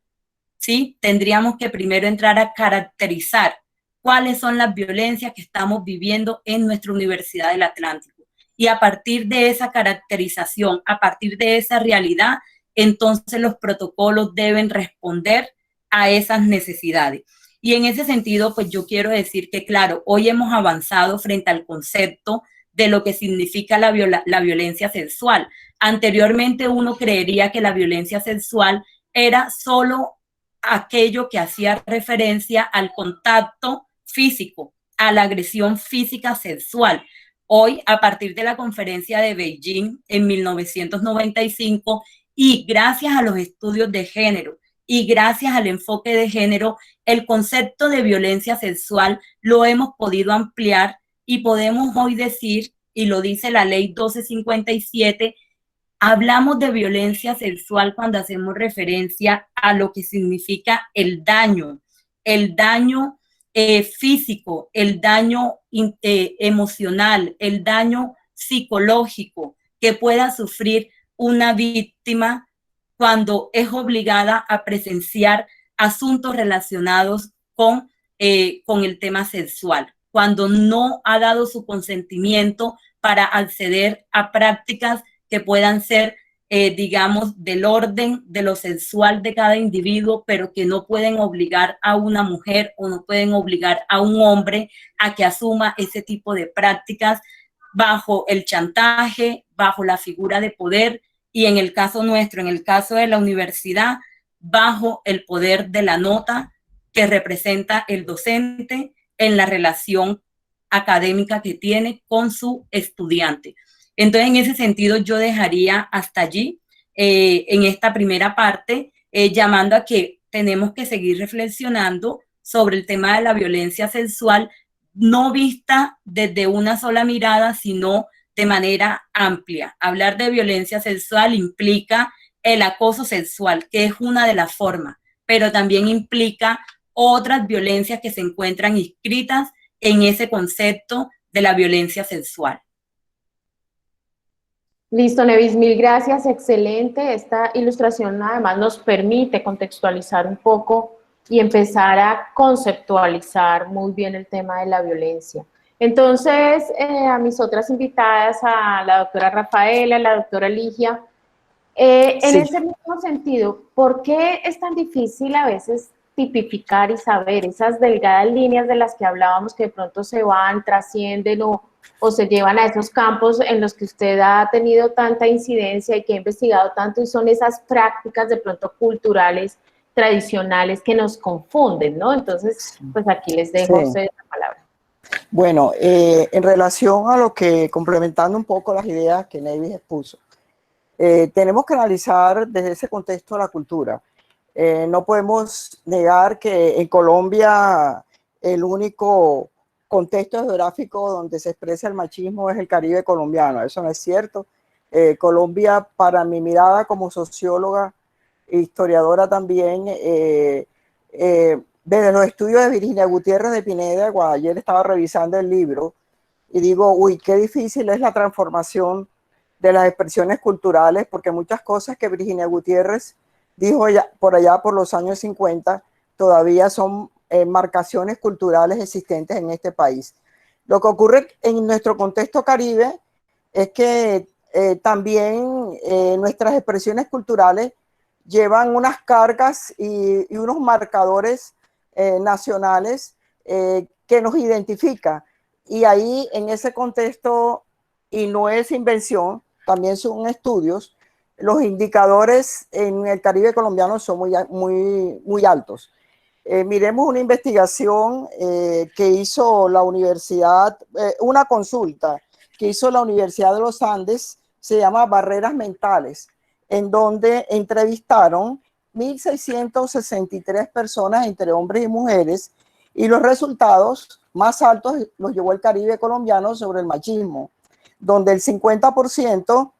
¿sí? Tendríamos que primero entrar a caracterizar cuáles son las violencias que estamos viviendo en nuestra Universidad del Atlántico. Y a partir de esa caracterización, a partir de esa realidad, entonces los protocolos deben responder a esas necesidades. Y en ese sentido, pues yo quiero decir que, claro, hoy hemos avanzado frente al concepto de lo que significa la violencia sexual. Anteriormente uno creería que la violencia sexual era solo aquello que hacía referencia al contacto físico, a la agresión física sexual. Hoy, a partir de la conferencia de Beijing en 1995, y gracias a los estudios de género y gracias al enfoque de género, el concepto de violencia sexual lo hemos podido ampliar y podemos hoy decir, y lo dice la ley 1257, hablamos de violencia sexual cuando hacemos referencia a lo que significa el daño físico, el daño emocional, el daño psicológico que pueda sufrir una víctima cuando es obligada a presenciar asuntos relacionados con el tema sexual, cuando no ha dado su consentimiento para acceder a prácticas que puedan ser, digamos, del orden de lo sexual de cada individuo, pero que no pueden obligar a una mujer o no pueden obligar a un hombre a que asuma ese tipo de prácticas bajo el chantaje, bajo la figura de poder y en el caso nuestro, en el caso de la universidad, bajo el poder de la nota que representa el docente en la relación académica que tiene con su estudiante. Entonces, en ese sentido, yo dejaría hasta allí, en esta primera parte, llamando a que tenemos que seguir reflexionando sobre el tema de la violencia sexual, no vista desde una sola mirada, sino de manera amplia. Hablar de violencia sexual implica el acoso sexual, que es una de las formas, pero también implica otras violencias que se encuentran inscritas en ese concepto de la violencia sexual. Listo, Nevis, mil gracias, excelente. Esta ilustración además nos permite contextualizar un poco y empezar a conceptualizar muy bien el tema de la violencia. Entonces, a mis otras invitadas, a la doctora Rafaela, a la doctora Ligia, en ese mismo sentido, ¿por qué es tan difícil a veces tipificar y saber esas delgadas líneas de las que hablábamos que de pronto se van, trascienden o se llevan a esos campos en los que usted ha tenido tanta incidencia y que ha investigado tanto, y son esas prácticas de pronto culturales, tradicionales, que nos confunden, ¿no? Entonces, pues aquí les dejo a ustedes la palabra. Bueno, en relación a lo que, complementando un poco las ideas que Nevis expuso, tenemos que analizar desde ese contexto la cultura. No podemos negar que en Colombia el único contexto geográfico donde se expresa el machismo es el Caribe colombiano. Eso no es cierto. Colombia, para mi mirada como socióloga e historiadora también, desde los estudios de Virginia Gutiérrez de Pineda, ayer estaba revisando el libro y digo, uy, qué difícil es la transformación de las expresiones culturales, porque muchas cosas que Virginia Gutiérrez dijo por allá por los años 50 todavía son marcaciones culturales existentes en este país. Lo que ocurre en nuestro contexto caribe es que también nuestras expresiones culturales llevan unas cargas y unos marcadores nacionales que nos identifican. Y ahí, en ese contexto, y no es invención, también son estudios, los indicadores en el Caribe colombiano son muy altos. Miremos una investigación que hizo la universidad, una consulta que hizo la Universidad de los Andes, se llama Barreras Mentales, en donde entrevistaron 1.663 personas entre hombres y mujeres, y los resultados más altos los llevó el Caribe colombiano sobre el machismo, donde el 50%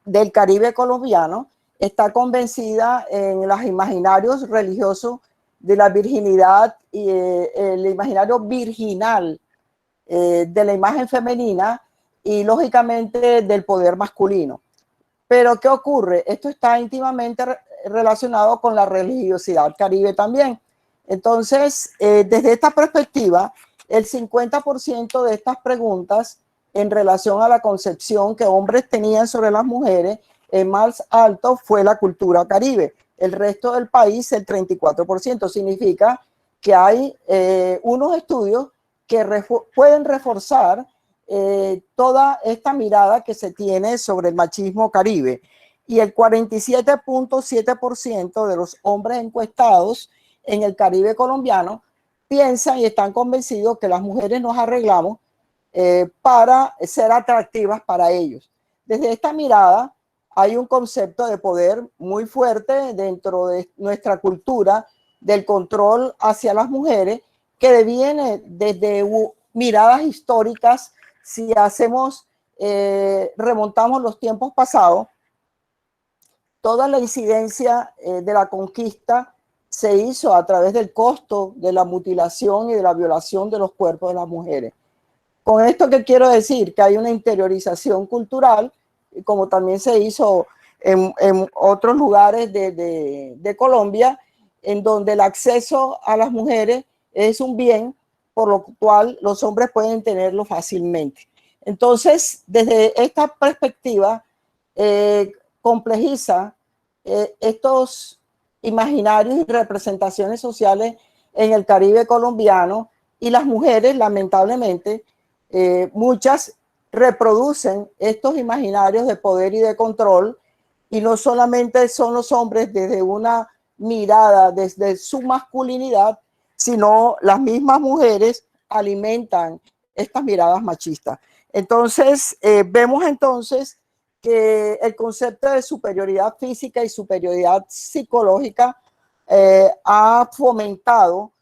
del Caribe colombiano está convencida en los imaginarios religiosos de la virginidad y el imaginario virginal de la imagen femenina y lógicamente del poder masculino. Pero ¿qué ocurre? Esto está íntimamente relacionado con la religiosidad caribe también. Entonces, desde esta perspectiva, el 50% de estas preguntas en relación a la concepción que hombres tenían sobre las mujeres, el más alto fue la cultura caribe. El resto del país, el 34%. Significa que hay unos estudios que pueden reforzar toda esta mirada que se tiene sobre el machismo caribe. Y el 47.7% de los hombres encuestados en el Caribe colombiano piensan y están convencidos que las mujeres nos arreglamos para ser atractivas para ellos. Desde esta mirada hay un concepto de poder muy fuerte dentro de nuestra cultura del control hacia las mujeres, que deviene desde miradas históricas. Si hacemos, remontamos los tiempos pasados, toda la incidencia de la conquista se hizo a través del costo de la mutilación y de la violación de los cuerpos de las mujeres. Con esto, ¿qué quiero decir? Que hay una interiorización cultural, como también se hizo en otros lugares de Colombia, en donde el acceso a las mujeres es un bien por lo cual los hombres pueden tenerlo fácilmente. Entonces, desde esta perspectiva, complejiza estos imaginarios y representaciones sociales en el Caribe colombiano, y las mujeres, lamentablemente, muchas reproducen estos imaginarios de poder y de control, y no solamente son los hombres desde una mirada, desde su masculinidad, sino las mismas mujeres alimentan estas miradas machistas. Entonces, vemos entonces que el concepto de superioridad física y superioridad psicológica ha fomentado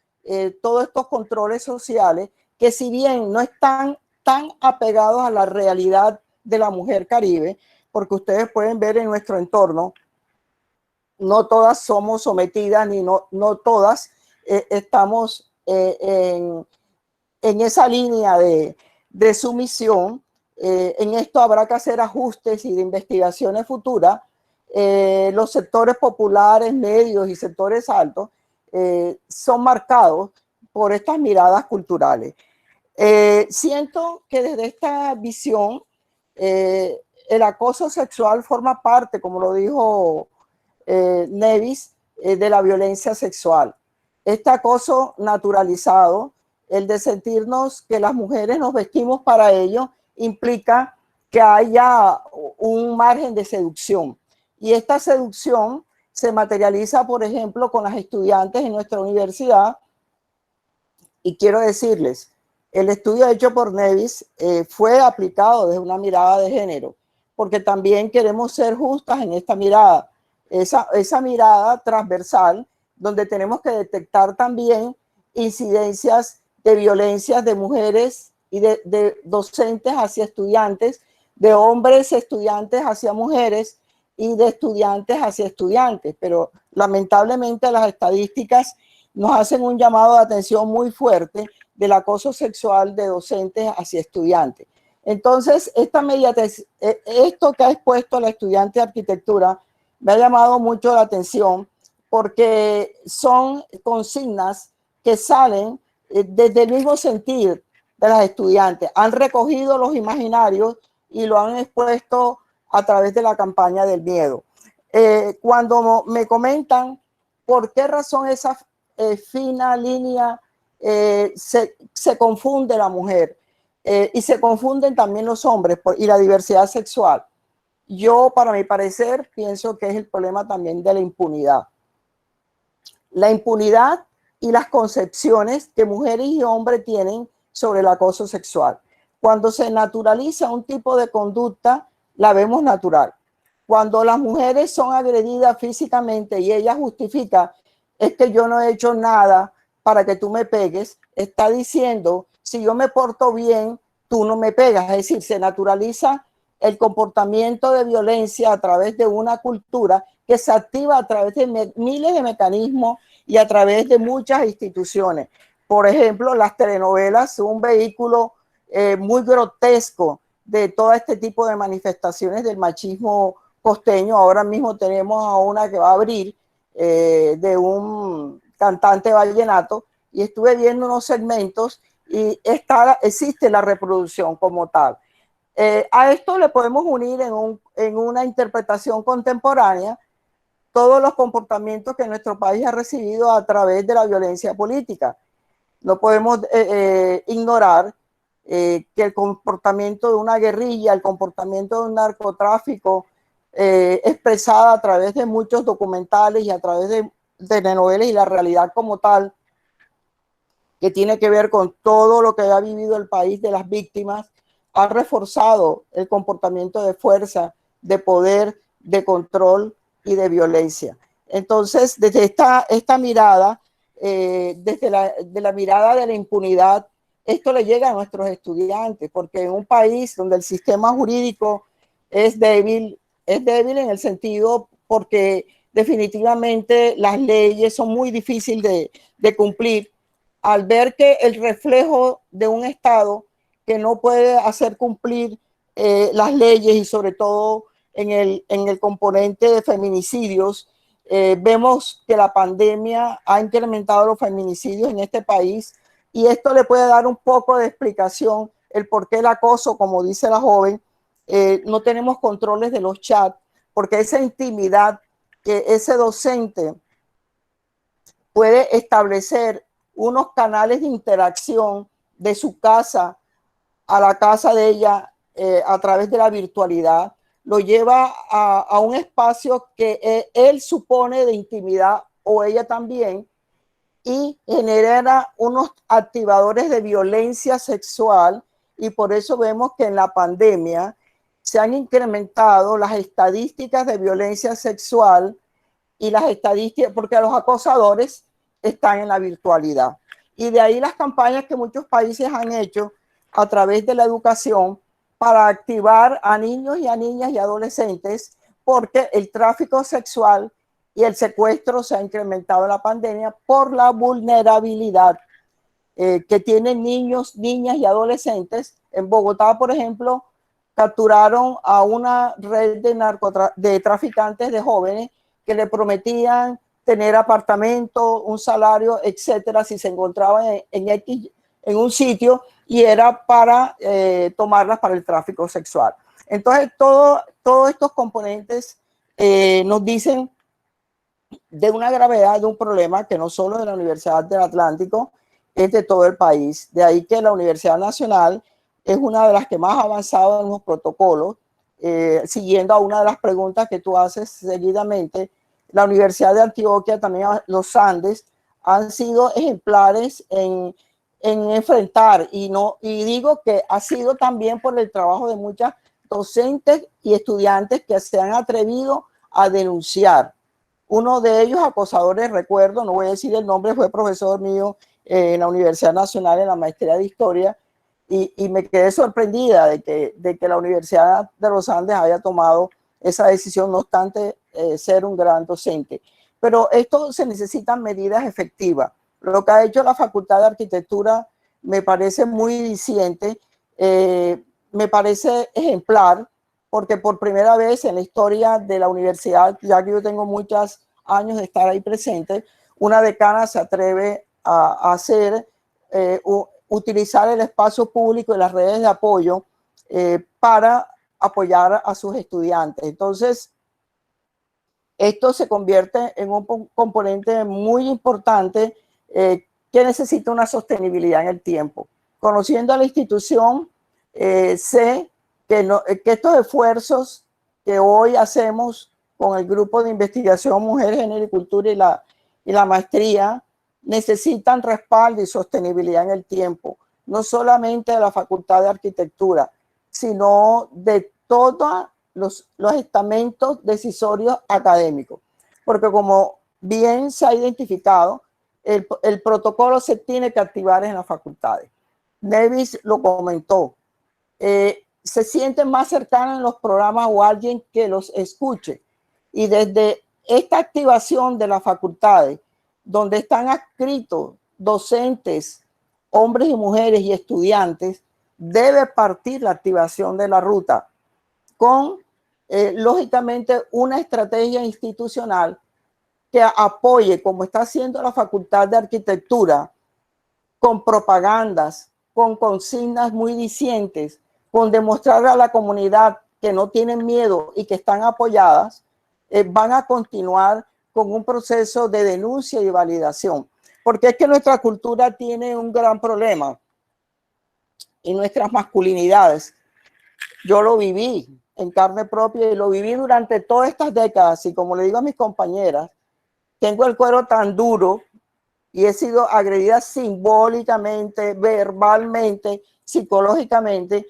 todos estos controles sociales que, si bien no están tan apegados a la realidad de la mujer caribe, porque ustedes pueden ver en nuestro entorno, no todas somos sometidas, ni no todas estamos en esa línea de sumisión. En esto habrá que hacer ajustes y de investigaciones futuras. Los sectores populares, medios y sectores altos son marcados por estas miradas culturales. Siento que desde esta visión el acoso sexual forma parte, como lo dijo Nevis, de la violencia sexual. Este acoso naturalizado el de sentirnos que las mujeres nos vestimos para ello, implica que haya un margen de seducción. Y esta seducción se materializa, por ejemplo, con las estudiantes en nuestra universidad. Y quiero decirles, el estudio hecho por Nevis fue aplicado desde una mirada de género, porque también queremos ser justas en esta mirada, esa mirada transversal, donde tenemos que detectar también incidencias de violencias de mujeres y de docentes hacia estudiantes, de hombres estudiantes hacia mujeres y de estudiantes hacia estudiantes. Pero lamentablemente las estadísticas nos hacen un llamado de atención muy fuerte del acoso sexual de docentes hacia estudiantes. Entonces, esto que ha expuesto la estudiante de arquitectura me ha llamado mucho la atención, porque son consignas que salen desde el mismo sentir de las estudiantes. Han recogido los imaginarios y lo han expuesto a través de la campaña del miedo. Cuando me comentan por qué razón esa fina línea se confunde la mujer y se confunden también los hombres y la diversidad sexual, yo, para mi parecer, pienso que es el problema también de la impunidad. La impunidad y las concepciones que mujeres y hombres tienen sobre el acoso sexual. Cuando se naturaliza un tipo de conducta, la vemos natural. Cuando las mujeres son agredidas físicamente y ella justifica, es que yo no he hecho nada para que tú me pegues, está diciendo, si yo me porto bien, tú no me pegas. Es decir, se naturaliza el comportamiento de violencia a través de una cultura que se activa a través de miles de mecanismos y a través de muchas instituciones. Por ejemplo, las telenovelas son un vehículo muy grotesco de todo este tipo de manifestaciones del machismo costeño. Ahora mismo tenemos a una que va a abrir de un cantante vallenato, y estuve viendo unos segmentos y existe la reproducción como tal. A esto le podemos unir en una interpretación contemporánea todos los comportamientos que nuestro país ha recibido a través de la violencia política. No podemos ignorar que el comportamiento de una guerrilla, el comportamiento de un narcotráfico, expresada a través de muchos documentales y a través de telenovelas, y la realidad como tal, que tiene que ver con todo lo que ha vivido el país de las víctimas, ha reforzado el comportamiento de fuerza, de poder, de control y de violencia. Entonces, desde esta mirada, desde la mirada de la impunidad, esto le llega a nuestros estudiantes, porque en un país donde el sistema jurídico es débil en el sentido porque definitivamente las leyes son muy difíciles de cumplir, al ver que el reflejo de un Estado que no puede hacer cumplir las leyes, y sobre todo en el componente de feminicidios, vemos que la pandemia ha incrementado los feminicidios en este país, y esto le puede dar un poco de explicación el por qué el acoso, como dice la joven, no tenemos controles de los chats, porque esa intimidad que ese docente puede establecer unos canales de interacción de su casa a la casa de ella a través de la virtualidad, lo lleva a un espacio que él supone de intimidad, o ella también, y genera unos activadores de violencia sexual. Y por eso vemos que en la pandemia se han incrementado las estadísticas de violencia sexual y las estadísticas, porque los acosadores están en la virtualidad. Y de ahí las campañas que muchos países han hecho a través de la educación para activar a niños y a niñas y adolescentes, porque el tráfico sexual y el secuestro se ha incrementado en la pandemia por la vulnerabilidad que tienen niños, niñas y adolescentes. En Bogotá, por ejemplo, capturaron a una red de traficantes de jóvenes que le prometían tener apartamento, un salario, etcétera, si se encontraban en un sitio, y era para tomarlas para el tráfico sexual. Entonces, todos estos componentes nos dicen de una gravedad de un problema que no solo de la Universidad del Atlántico, es de todo el país. De ahí que la Universidad Nacional es una de las que más ha avanzado en los protocolos. Siguiendo a una de las preguntas que tú haces seguidamente, la Universidad de Antioquia, también los Andes, han sido ejemplares en enfrentar, y digo que ha sido también por el trabajo de muchas docentes y estudiantes que se han atrevido a denunciar. Uno de ellos, acosadores, recuerdo, no voy a decir el nombre, fue profesor mío en la Universidad Nacional en la maestría de Historia, y me quedé sorprendida de que la Universidad de los Andes haya tomado esa decisión, no obstante ser un gran docente. Pero esto se necesitan medidas efectivas. Lo que ha hecho la Facultad de Arquitectura me parece muy diciente, me parece ejemplar, porque por primera vez en la historia de la universidad, ya que yo tengo muchos años de estar ahí presente, una decana se atreve a utilizar el espacio público y las redes de apoyo para apoyar a sus estudiantes. Entonces, esto se convierte en un componente muy importante que necesita una sostenibilidad en el tiempo. Conociendo a la institución, sé que estos esfuerzos que hoy hacemos con el grupo de investigación Mujer, Género y Cultura y la maestría necesitan respaldo y sostenibilidad en el tiempo, no solamente de la Facultad de Arquitectura, sino de todos los estamentos decisorios académicos, porque como bien se ha identificado, el protocolo se tiene que activar en las facultades. Nevis lo comentó, se sienten más cercanos en los programas o alguien que los escuche, y desde esta activación de las facultades, donde están adscritos docentes, hombres y mujeres y estudiantes, debe partir la activación de la ruta con, lógicamente, una estrategia institucional que apoye, como está haciendo la Facultad de Arquitectura, con propagandas, con consignas muy dicientes, con demostrar a la comunidad que no tienen miedo y que están apoyadas, van a continuar con un proceso de denuncia y validación. Porque es que nuestra cultura tiene un gran problema en nuestras masculinidades. Yo lo viví en carne propia y lo viví durante todas estas décadas, y como le digo a mis compañeras, tengo el cuero tan duro y he sido agredida simbólicamente, verbalmente, psicológicamente,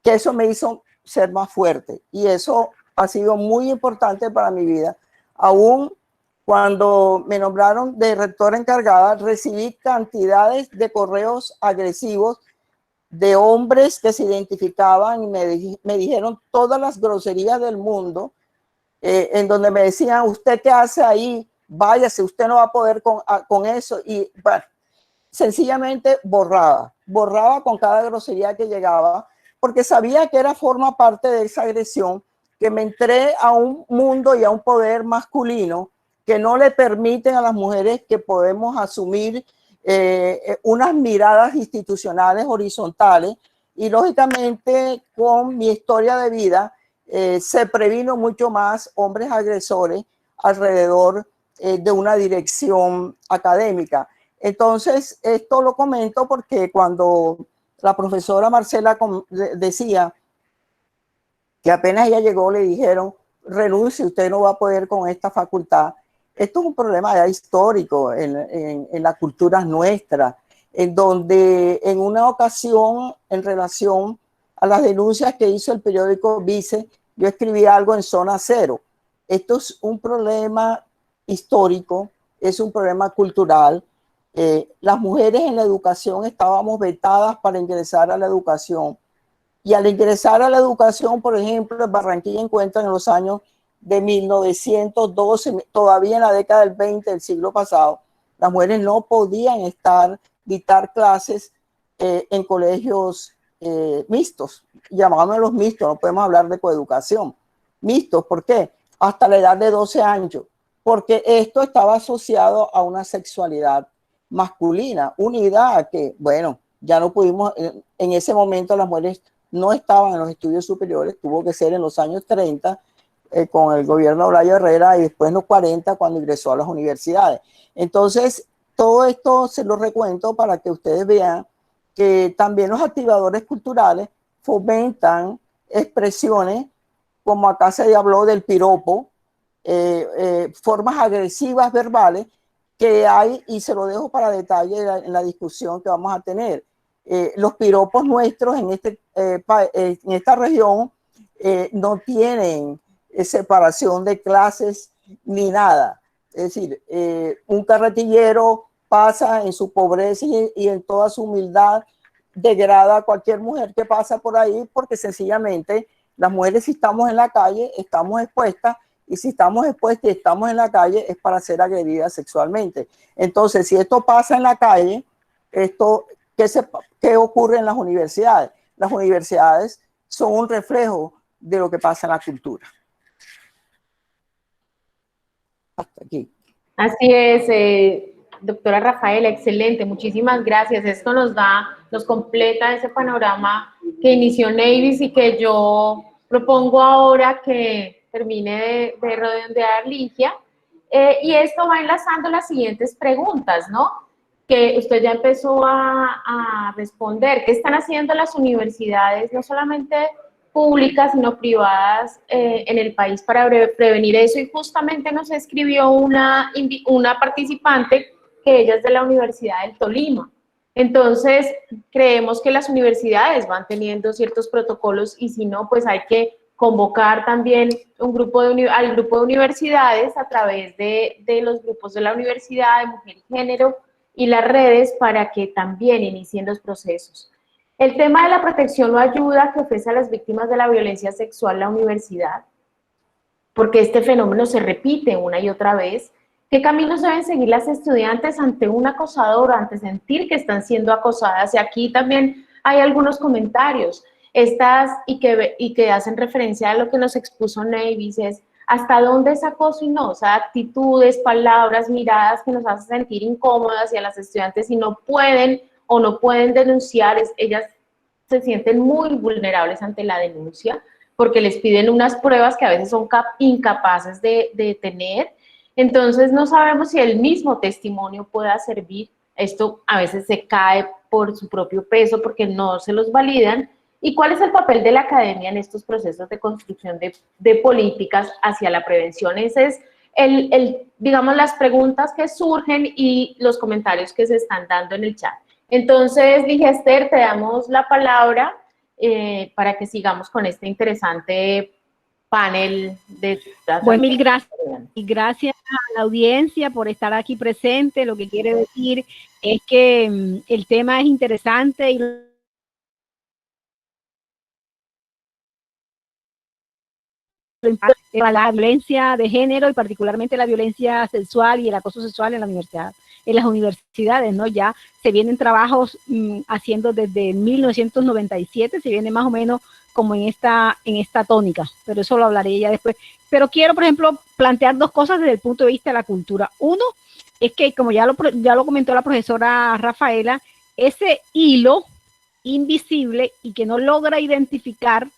que eso me hizo ser más fuerte, y eso ha sido muy importante para mi vida. Aún cuando me nombraron de rectora encargada, recibí cantidades de correos agresivos de hombres que se identificaban y me dijeron todas las groserías del mundo, en donde me decían, ¿usted qué hace ahí? Váyase, usted no va a poder con eso. Y bueno, sencillamente borraba con cada grosería que llegaba, porque sabía que forma parte de esa agresión, que me entré a un mundo y a un poder masculino que no le permiten a las mujeres que podemos asumir unas miradas institucionales horizontales, y lógicamente con mi historia de vida se previno mucho más hombres agresores alrededor de una dirección académica. Entonces, esto lo comento porque cuando la profesora Marcela decía que apenas ella llegó, le dijeron, renuncie, usted no va a poder con esta facultad. Esto es un problema ya histórico en la cultura nuestra, en donde en una ocasión, en relación a las denuncias que hizo el periódico Vice, yo escribí algo en Zona Cero. Esto es un problema histórico, es un problema cultural. Las mujeres en la educación estábamos vetadas para ingresar a la educación. Y al ingresar a la educación, por ejemplo, en Barranquilla encuentran en los años de 1912, todavía en la década del 20 del siglo pasado, las mujeres no podían dictar clases en colegios mixtos, llamámoslos mixtos, no podemos hablar de coeducación. Mixtos, ¿por qué? Hasta la edad de 12 años, porque esto estaba asociado a una sexualidad masculina, unida a que, bueno, ya no pudimos, en ese momento las mujeres no estaban en los estudios superiores, tuvo que ser en los años 30 con el gobierno de Olayo Herrera, y después en los 40 cuando ingresó a las universidades. Entonces, todo esto se lo recuento para que ustedes vean que también los activadores culturales fomentan expresiones, como acá se habló del piropo, formas agresivas verbales que hay, y se lo dejo para detalle en la discusión que vamos a tener. Los piropos nuestros en esta región no tienen separación de clases ni nada. Es decir, un carretillero pasa en su pobreza y en toda su humildad, degrada a cualquier mujer que pasa por ahí, porque sencillamente las mujeres, si estamos en la calle, estamos expuestas, y si estamos expuestas y estamos en la calle es para ser agredidas sexualmente. Entonces, si esto pasa en la calle, ¿qué ocurre en las universidades? Las universidades son un reflejo de lo que pasa en la cultura. Hasta aquí. Así es, doctora Rafaela, excelente, muchísimas gracias. Esto nos completa ese panorama que inició Nevis y que yo propongo ahora que termine de redondear Ligia. Y esto va enlazando las siguientes preguntas, ¿no? Que usted ya empezó a responder. ¿Qué están haciendo las universidades, no solamente públicas, sino privadas en el país para prevenir eso? Y justamente nos escribió una participante que ella es de la Universidad del Tolima. Entonces, creemos que las universidades van teniendo ciertos protocolos y si no, pues hay que convocar también al grupo de universidades a través de los grupos de la universidad, de mujer y género y las redes para que también inicien los procesos. El tema de la protección o ayuda que ofrece a las víctimas de la violencia sexual la universidad, porque este fenómeno se repite una y otra vez. ¿Qué caminos deben seguir las estudiantes ante un acosador, ante sentir que están siendo acosadas? Y aquí también hay algunos comentarios, y que hacen referencia a lo que nos expuso Nevis, es hasta dónde es acoso y no, o sea, actitudes, palabras, miradas que nos hacen sentir incómodas, y a las estudiantes si no pueden o no pueden denunciar, ellas se sienten muy vulnerables ante la denuncia, porque les piden unas pruebas que a veces son incapaces de tener. Entonces no sabemos si el mismo testimonio pueda servir. Esto a veces se cae por su propio peso porque no se los validan. ¿Y cuál es el papel de la academia en estos procesos de construcción de políticas hacia la prevención? Ese es digamos, las preguntas que surgen y los comentarios que se están dando en el chat. Entonces, Ligia Esther, te damos la palabra para que sigamos con este interesante panel de... Bueno, mil gracias. Y gracias a la audiencia por estar aquí presente. Lo que quiere decir es que el tema es interesante y la violencia de género y particularmente la violencia sexual y el acoso sexual en la universidad, en las universidades, ¿no? Ya se vienen trabajos haciendo desde 1997, se viene más o menos como en esta tónica, pero eso lo hablaré ya después. Pero quiero, por ejemplo, plantear dos cosas desde el punto de vista de la cultura. Uno es que, como ya lo comentó la profesora Rafaela, ese hilo invisible y que no logra identificar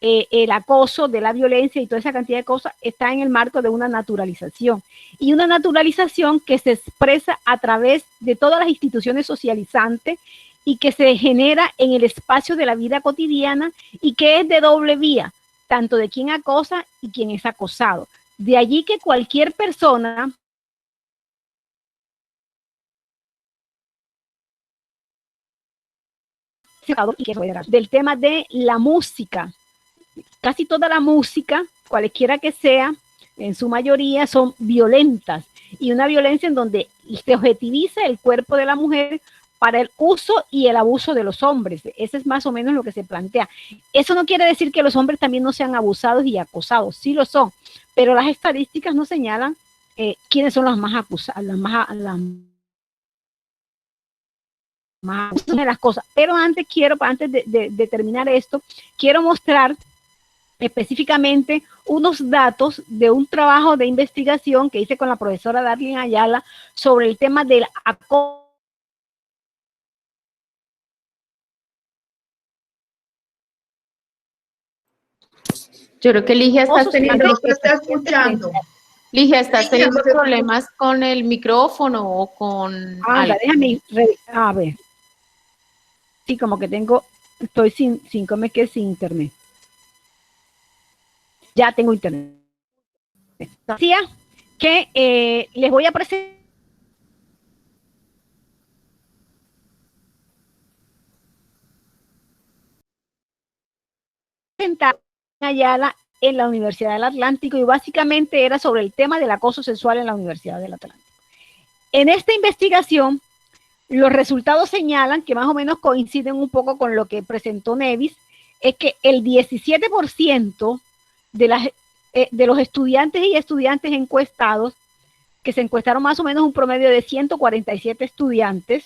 el acoso, de la violencia y toda esa cantidad de cosas está en el marco de una naturalización. Y una naturalización que se expresa a través de todas las instituciones socializantes y que se genera en el espacio de la vida cotidiana y que es de doble vía, tanto de quien acosa y quien es acosado. De allí que cualquier persona del tema de la música. Casi toda la música, cualquiera que sea, en su mayoría son violentas, y una violencia en donde se objetiviza el cuerpo de la mujer para el uso y el abuso de los hombres. Ese es más o menos lo que se plantea. Eso no quiere decir que los hombres también no sean abusados y acosados, sí lo son, pero las estadísticas no señalan quiénes son las más acusadas, de las cosas. Pero antes de terminar esto, quiero mostrar específicamente unos datos de un trabajo de investigación que hice con la profesora Darlene Ayala sobre el tema del acoso. Yo creo que Ligia está teniendo... No se está escuchando. Ligia, ¿estás teniendo problemas con el micrófono o con algo? Déjame a ver. Sí, como que estoy sin internet. Ya tengo internet. Decía que les voy a presentar Ayala en la Universidad del Atlántico, y básicamente era sobre el tema del acoso sexual en la Universidad del Atlántico. En esta investigación, los resultados señalan que más o menos coinciden un poco con lo que presentó Nevis, es que el 17% de los estudiantes y estudiantes encuestados, que se encuestaron más o menos un promedio de 147 estudiantes,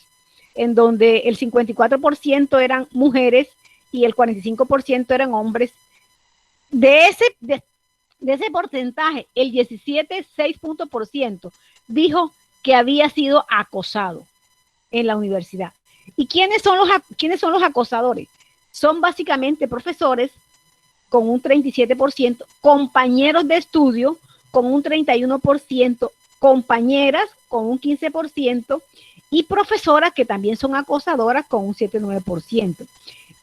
en donde el 54% eran mujeres y el 45% eran hombres. De ese porcentaje, el 17,6% dijo que había sido acosado en la universidad. ¿Y quiénes son los acosadores? Son básicamente profesores con un 37%, compañeros de estudio con un 31%, compañeras con un 15% y profesoras que también son acosadoras con un 7,9%.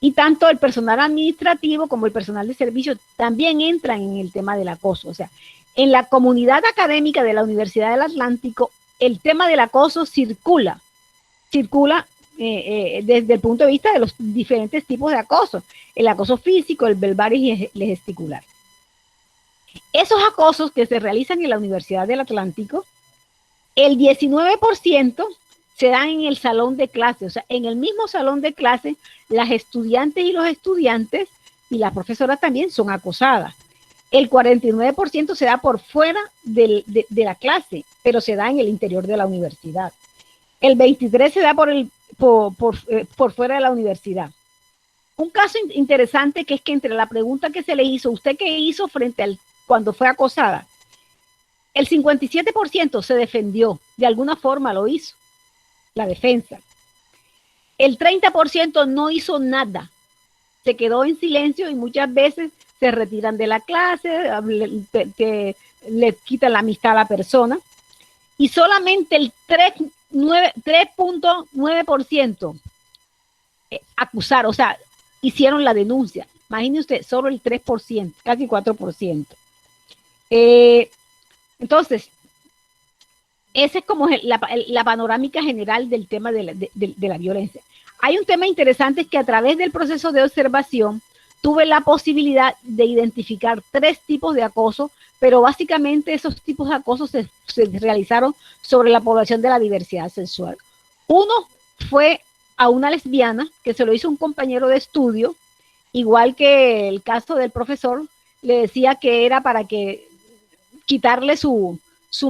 Y tanto el personal administrativo como el personal de servicio también entran en el tema del acoso. O sea, en la comunidad académica de la Universidad del Atlántico, el tema del acoso circula desde el punto de vista de los diferentes tipos de acoso. El acoso físico, el verbal y el gesticular. Esos acosos que se realizan en la Universidad del Atlántico, el 19% se dan en el salón de clase, o sea, en el mismo salón de clase, las estudiantes y los estudiantes y las profesoras también son acosadas. El 49% se da por fuera de la clase, pero se da en el interior de la universidad. El 23% se da por fuera de la universidad. Un caso interesante que es que entre la pregunta que se le hizo, ¿usted qué hizo cuando fue acosada? El 57% se defendió, de alguna forma lo hizo, la defensa. El 30% no hizo nada, se quedó en silencio y muchas veces se retiran de la clase, le quitan la amistad a la persona. Y solamente el 3,9% acusaron, o sea, hicieron la denuncia. Imagine usted, solo el 3%, casi 4%. Entonces, esa es como la panorámica general del tema de la violencia. Hay un tema interesante, que a través del proceso de observación tuve la posibilidad de identificar 3 tipos de acoso, pero básicamente esos tipos de acoso se realizaron sobre la población de la diversidad sexual. Uno fue a una lesbiana que se lo hizo un compañero de estudio, igual que el caso del profesor, le decía que era para que quitarle su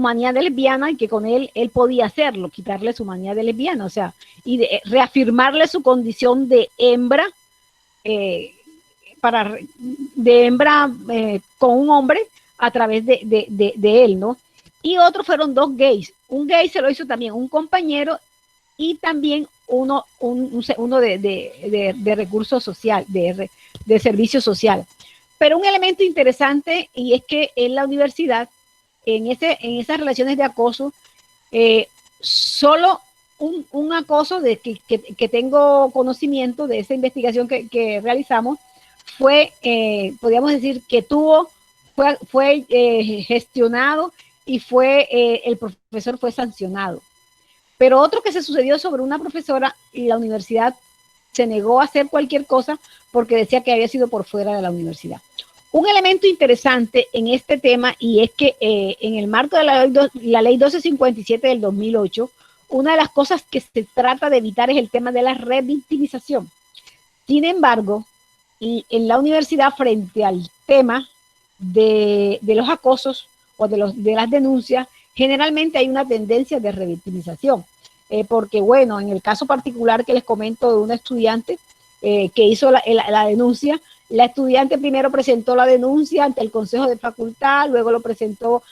manía de lesbiana y que con él podía hacerlo, quitarle su manía de lesbiana, o sea, y reafirmarle su condición de hembra, con un hombre a través de él, ¿no? Y otros fueron 2 gays. Un gay se lo hizo también un compañero y también uno de recursos social, de servicio social. Pero un elemento interesante, y es que en la universidad, en esas relaciones de acoso, solo un acoso de que tengo conocimiento de esa investigación que realizamos fue, podríamos decir que fue gestionado y el profesor fue sancionado. Pero otro que se sucedió sobre una profesora, y la universidad se negó a hacer cualquier cosa porque decía que había sido por fuera de la universidad. Un elemento interesante en este tema, y es que en el marco de la ley 1257 del 2008, una de las cosas que se trata de evitar es el tema de la revictimización. Sin embargo, y en la universidad, frente al tema de los acosos o de las denuncias, generalmente hay una tendencia de revictimización. Porque, bueno, en el caso particular que les comento de una estudiante que hizo la denuncia, la estudiante primero presentó la denuncia ante el consejo de facultad, luego lo presentó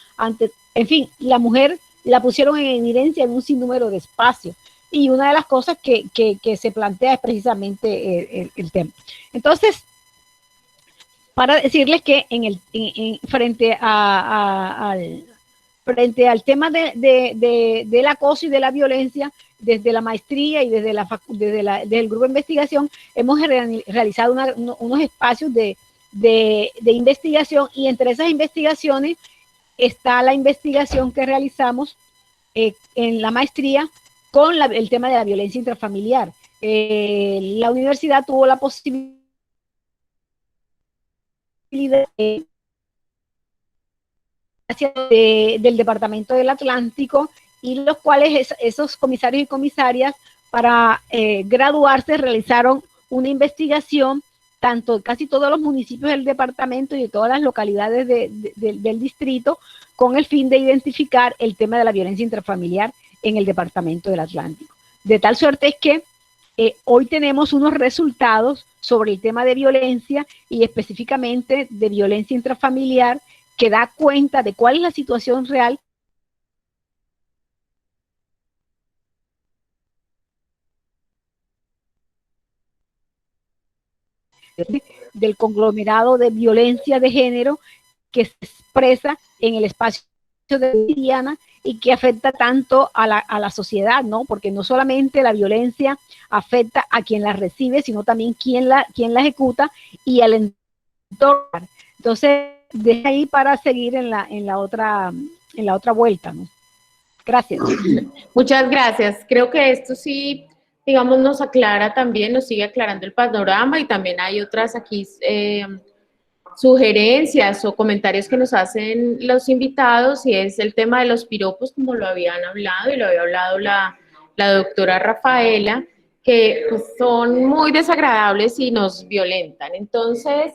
en fin, la mujer la pusieron en evidencia en un sinnúmero de espacios. Y una de las cosas que se plantea es precisamente el tema. Entonces, para decirles que frente a frente al tema del acoso y de la violencia, desde la maestría y desde el grupo de investigación, hemos realizado unos espacios de investigación, y entre esas investigaciones está la investigación que realizamos en la maestría con el tema de la violencia intrafamiliar. La universidad tuvo la posibilidad del Departamento del Atlántico, y los cuales esos comisarios y comisarias para graduarse realizaron una investigación tanto casi todos los municipios del departamento y de todas las localidades del distrito, con el fin de identificar el tema de la violencia intrafamiliar en el Departamento del Atlántico. De tal suerte es que hoy tenemos unos resultados sobre el tema de violencia, y específicamente de violencia intrafamiliar, que da cuenta de cuál es la situación real del conglomerado de violencia de género que se expresa en el espacio de Diana y que afecta tanto a la sociedad, ¿no? Porque no solamente la violencia afecta a quien la recibe, sino también quien la ejecuta y al entorno. Entonces, deja ahí para seguir en la otra vuelta, ¿no? Gracias. Muchas gracias. Creo que esto sí, digamos, nos aclara también, nos sigue aclarando el panorama, y también hay otras aquí sugerencias o comentarios que nos hacen los invitados, y es el tema de los piropos, como lo habían hablado y lo había hablado la doctora Rafaela, que pues, son muy desagradables y nos violentan. Entonces,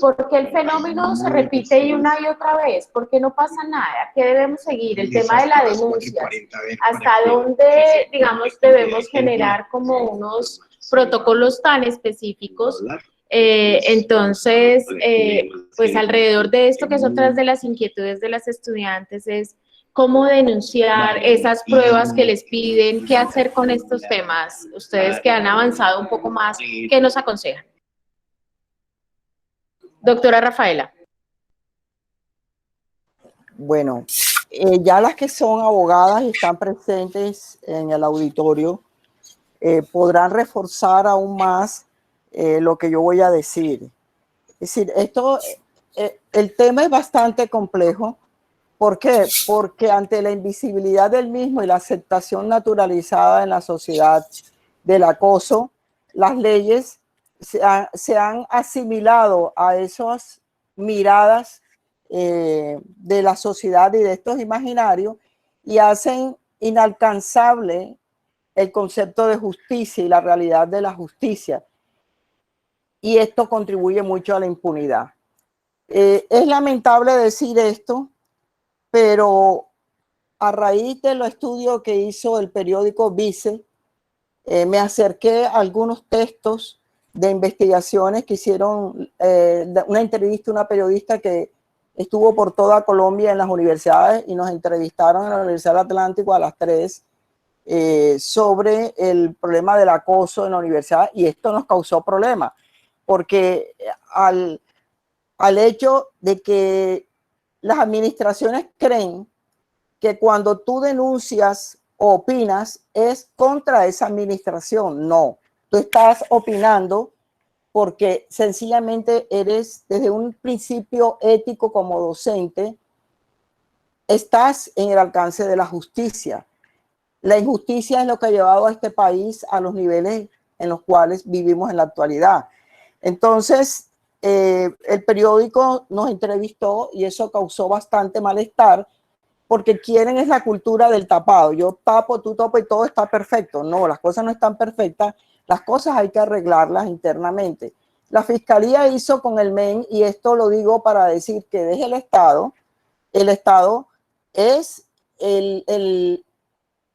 ¿por qué el fenómeno se repite una y otra vez? ¿Por qué no pasa nada? ¿Qué debemos seguir? El tema de la denuncia. ¿Hasta dónde, digamos, debemos generar como unos protocolos tan específicos? Entonces, pues alrededor de esto, que es otras de las inquietudes de las estudiantes, es cómo denunciar esas pruebas que les piden, qué hacer con estos temas. Ustedes que han avanzado un poco más, ¿qué nos aconsejan? Doctora Rafaela. Bueno, ya las que son abogadas y están presentes en el auditorio podrán reforzar aún más lo que yo voy a decir. Es decir, el tema es bastante complejo. ¿Por qué? Porque ante la invisibilidad del mismo y la aceptación naturalizada en la sociedad del acoso, las leyes se han asimilado a esas miradas de la sociedad y de estos imaginarios, y hacen inalcanzable el concepto de justicia y la realidad de la justicia. Y esto contribuye mucho a la impunidad. Es lamentable decir esto, pero a raíz de los estudios que hizo el periódico Vice, me acerqué a algunos textos de investigaciones que hicieron una entrevista a una periodista que estuvo por toda Colombia en las universidades, y nos entrevistaron en la Universidad del Atlántico a las 3 sobre el problema del acoso en la universidad, y esto nos causó problemas, porque al hecho de que las administraciones creen que cuando tú denuncias o opinas es contra esa administración. No, tú estás opinando porque sencillamente eres, desde un principio ético como docente, estás en el alcance de la justicia. La injusticia es lo que ha llevado a este país a los niveles en los cuales vivimos en la actualidad. Entonces, el periódico nos entrevistó y eso causó bastante malestar, porque quieren es la cultura del tapado. Yo tapo, tú tapo y todo está perfecto. No, las cosas no están perfectas. Las cosas hay que arreglarlas internamente. La Fiscalía hizo con el MEN, y esto lo digo para decir que desde el Estado es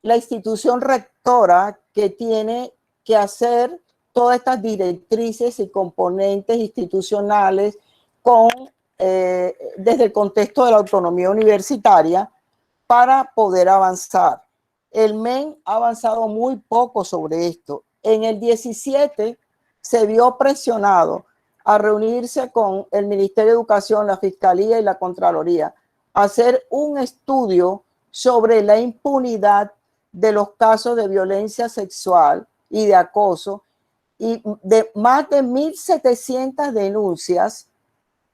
la institución rectora que tiene que hacer todas estas directrices y componentes institucionales desde el contexto de la autonomía universitaria para poder avanzar. El MEN ha avanzado muy poco sobre esto. En el 17 se vio presionado a reunirse con el Ministerio de Educación, la Fiscalía y la Contraloría hacer un estudio sobre la impunidad de los casos de violencia sexual y de acoso, y de más de 1.700 denuncias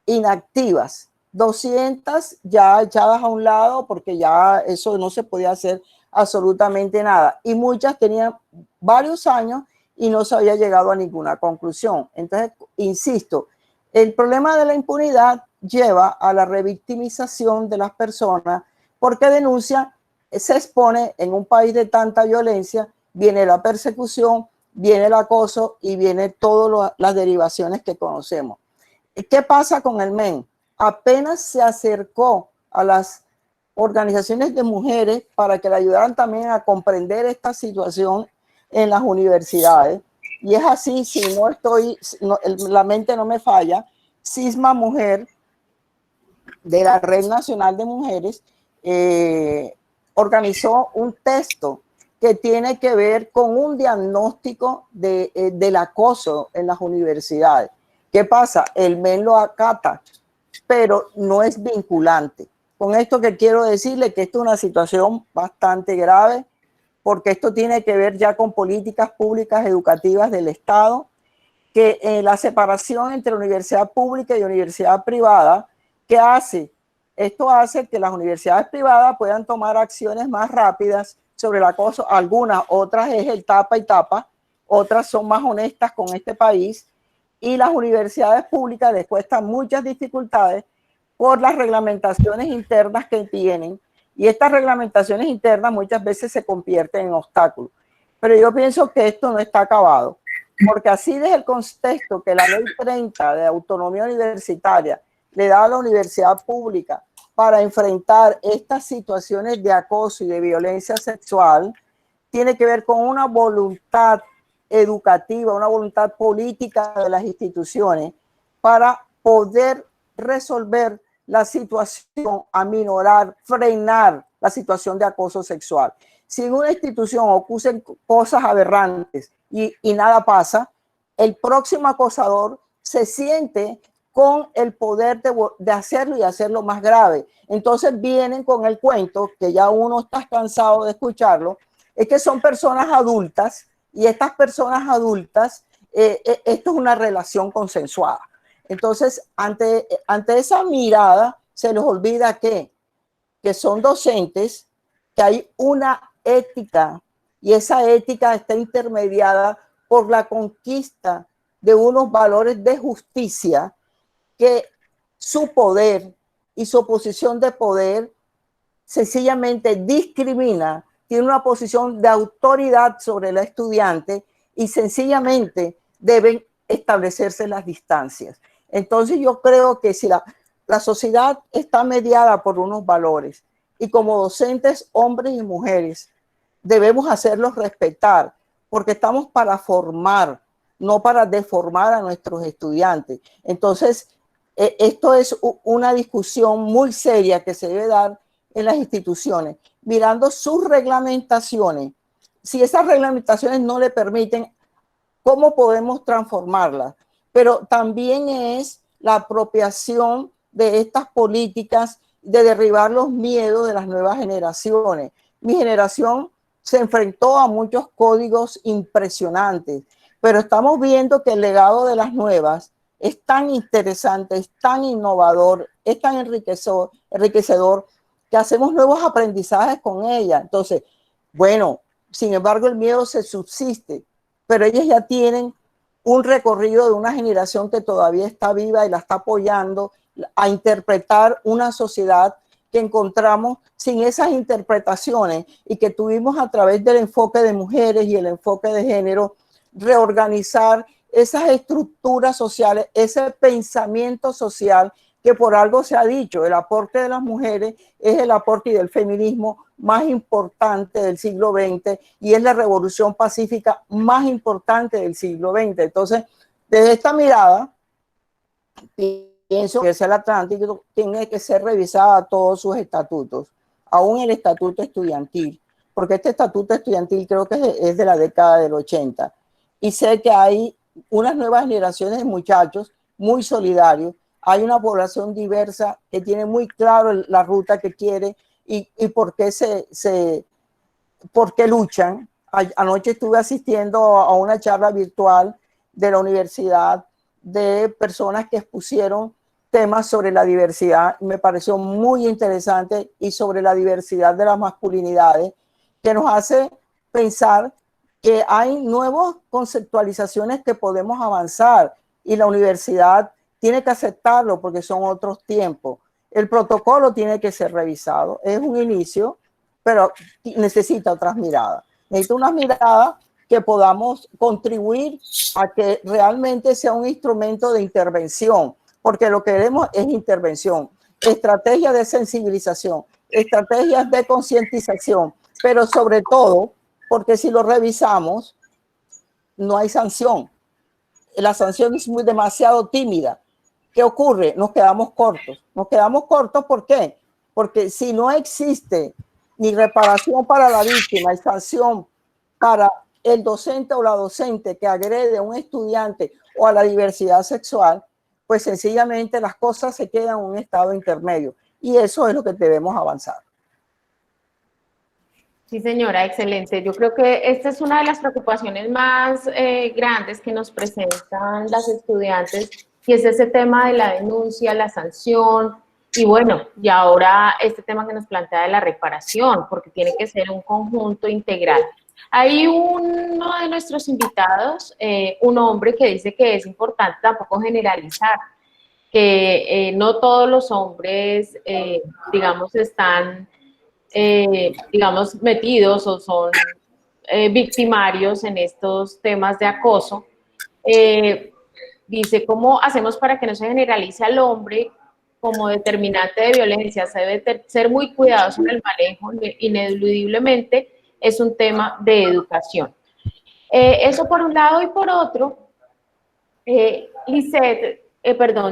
inactivas, 200 ya echadas a un lado porque ya eso no se podía hacer absolutamente nada, y muchas tenían varios años y no se había llegado a ninguna conclusión. Entonces, insisto, el problema de la impunidad lleva a la revictimización de las personas porque denuncia, se expone en un país de tanta violencia, viene la persecución, viene el acoso y viene todas las derivaciones que conocemos. ¿Qué pasa con el MEN? Apenas se acercó a las organizaciones de mujeres para que le ayudaran también a comprender esta situación en las universidades. Y es así, si no estoy, la mente no me falla, Cisma Mujer de la Red Nacional de Mujeres organizó un texto que tiene que ver con un diagnóstico del acoso en las universidades. ¿Qué pasa? El MEN lo acata, pero no es vinculante. Con esto que quiero decirle que esto es una situación bastante grave, porque esto tiene que ver ya con políticas públicas educativas del Estado, que la separación entre universidad pública y universidad privada, ¿qué hace? Esto hace que las universidades privadas puedan tomar acciones más rápidas sobre el acoso. Algunas, otras es el tapa y tapa, otras son más honestas con este país, y las universidades públicas les cuestan muchas dificultades por las reglamentaciones internas que tienen, y estas reglamentaciones internas muchas veces se convierten en obstáculos. Pero yo pienso que esto no está acabado, porque así desde el contexto que la ley 30 de autonomía universitaria le da a la universidad pública para enfrentar estas situaciones de acoso y de violencia sexual, tiene que ver con una voluntad educativa, una voluntad política de las instituciones para poder resolver la situación, aminorar, frenar la situación de acoso sexual. Si en una institución ocurren cosas aberrantes y nada pasa, el próximo acosador se siente con el poder de hacerlo y hacerlo más grave. Entonces vienen con el cuento, que ya uno está cansado de escucharlo, es que son personas adultas, y estas personas adultas, esto es una relación consensuada. Entonces, ante esa mirada, se les olvida que son docentes, que hay una ética, y esa ética está intermediada por la conquista de unos valores de justicia, que su poder y su posición de poder sencillamente discrimina, tiene una posición de autoridad sobre la estudiante, y sencillamente deben establecerse las distancias. Entonces yo creo que si la sociedad está mediada por unos valores, y como docentes, hombres y mujeres, debemos hacerlos respetar, porque estamos para formar, no para deformar a nuestros estudiantes. Entonces, esto es una discusión muy seria que se debe dar en las instituciones, mirando sus reglamentaciones. Si esas reglamentaciones no le permiten, ¿cómo podemos transformarlas? Pero también es la apropiación de estas políticas de derribar los miedos de las nuevas generaciones. Mi generación se enfrentó a muchos códigos impresionantes, pero estamos viendo que el legado de las nuevas es tan interesante, es tan innovador, es tan enriquecedor, que hacemos nuevos aprendizajes con ella. Entonces, bueno, sin embargo, el miedo se subsiste, pero ellas ya tienen un recorrido de una generación que todavía está viva y la está apoyando a interpretar una sociedad que encontramos sin esas interpretaciones, y que tuvimos a través del enfoque de mujeres y el enfoque de género, reorganizar esas estructuras sociales, ese pensamiento social que por algo se ha dicho, el aporte de las mujeres es el aporte del feminismo más importante del siglo XX, y es la revolución pacífica más importante del siglo XX. Entonces, desde esta mirada, pienso que el Atlántico tiene que ser revisada todos sus estatutos, aún el estatuto estudiantil, porque este estatuto estudiantil creo que es de la década del 80, y sé que hay unas nuevas generaciones de muchachos muy solidarios, hay una población diversa que tiene muy claro la ruta que quiere y por qué por qué luchan. Anoche estuve asistiendo a una charla virtual de la universidad de personas que expusieron temas sobre la diversidad. Me pareció muy interesante, y sobre la diversidad de las masculinidades, que nos hace pensar que hay nuevas conceptualizaciones que podemos avanzar, y la universidad tiene que aceptarlo porque son otros tiempos. El protocolo tiene que ser revisado. Es un inicio, pero necesita otras miradas. Necesita unas miradas que podamos contribuir a que realmente sea un instrumento de intervención, porque lo que queremos es intervención, estrategias de sensibilización, estrategias de concientización, pero sobre todo, porque si lo revisamos, no hay sanción. La sanción es demasiado tímida. ¿Qué ocurre? Nos quedamos cortos. Nos quedamos cortos, ¿por qué? Porque si no existe ni reparación para la víctima y sanción para el docente o la docente que agrede a un estudiante o a la diversidad sexual, pues sencillamente las cosas se quedan en un estado intermedio. Y eso es lo que debemos avanzar. Sí, señora, excelente. Yo creo que esta es una de las preocupaciones más grandes que nos presentan las estudiantes, y es ese tema de la denuncia, la sanción, y bueno, y ahora este tema que nos plantea de la reparación, porque tiene que ser un conjunto integral. Hay uno de nuestros invitados, un hombre, que dice que es importante tampoco generalizar, que no todos los hombres, digamos, están digamos, metidos o son victimarios en estos temas de acoso. Dice, ¿cómo hacemos para que no se generalice al hombre como determinante de violencia? Se debe ser muy cuidadoso en el manejo, ineludiblemente es un tema de educación. Eso por un lado, y por otro,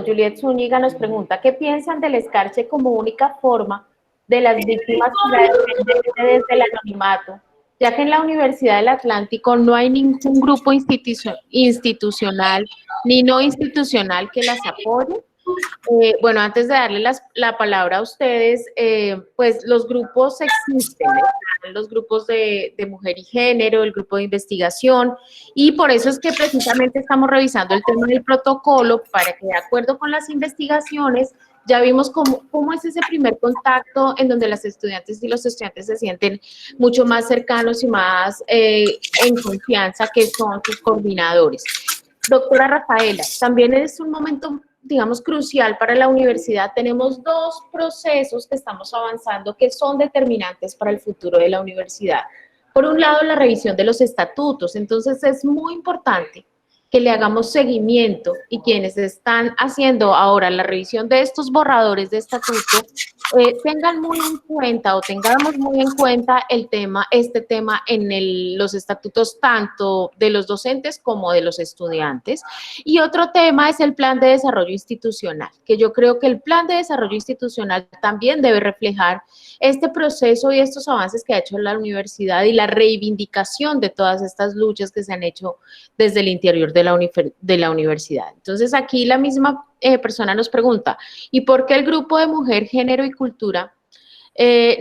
Juliet Zúñiga nos pregunta, ¿qué piensan del escarche como única forma de las víctimas para defenderse desde el anonimato, ya que en la Universidad del Atlántico no hay ningún grupo institucional ni no institucional que las apoye? Bueno, antes de darle la palabra a ustedes, pues los grupos existen, los grupos de mujer y género, el grupo de investigación, y por eso es que precisamente estamos revisando el tema del protocolo, para que, de acuerdo con las investigaciones, ya vimos cómo es ese primer contacto en donde las estudiantes y los estudiantes se sienten mucho más cercanos y más en confianza, que son sus coordinadores. Doctora Rafaela, también es un momento, digamos, crucial para la universidad. Tenemos dos procesos que estamos avanzando que son determinantes para el futuro de la universidad. Por un lado, la revisión de los estatutos. Entonces, es muy importante que le hagamos seguimiento, y quienes están haciendo ahora la revisión de estos borradores de estatuto tengan muy en cuenta, o tengamos muy en cuenta este tema en los estatutos tanto de los docentes como de los estudiantes. Y otro tema es el plan de desarrollo institucional, que yo creo que el plan de desarrollo institucional también debe reflejar este proceso y estos avances que ha hecho la universidad y la reivindicación de todas estas luchas que se han hecho desde el interior de la universidad. Entonces, aquí la misma persona nos pregunta, ¿y por qué el grupo de mujer, género y cultura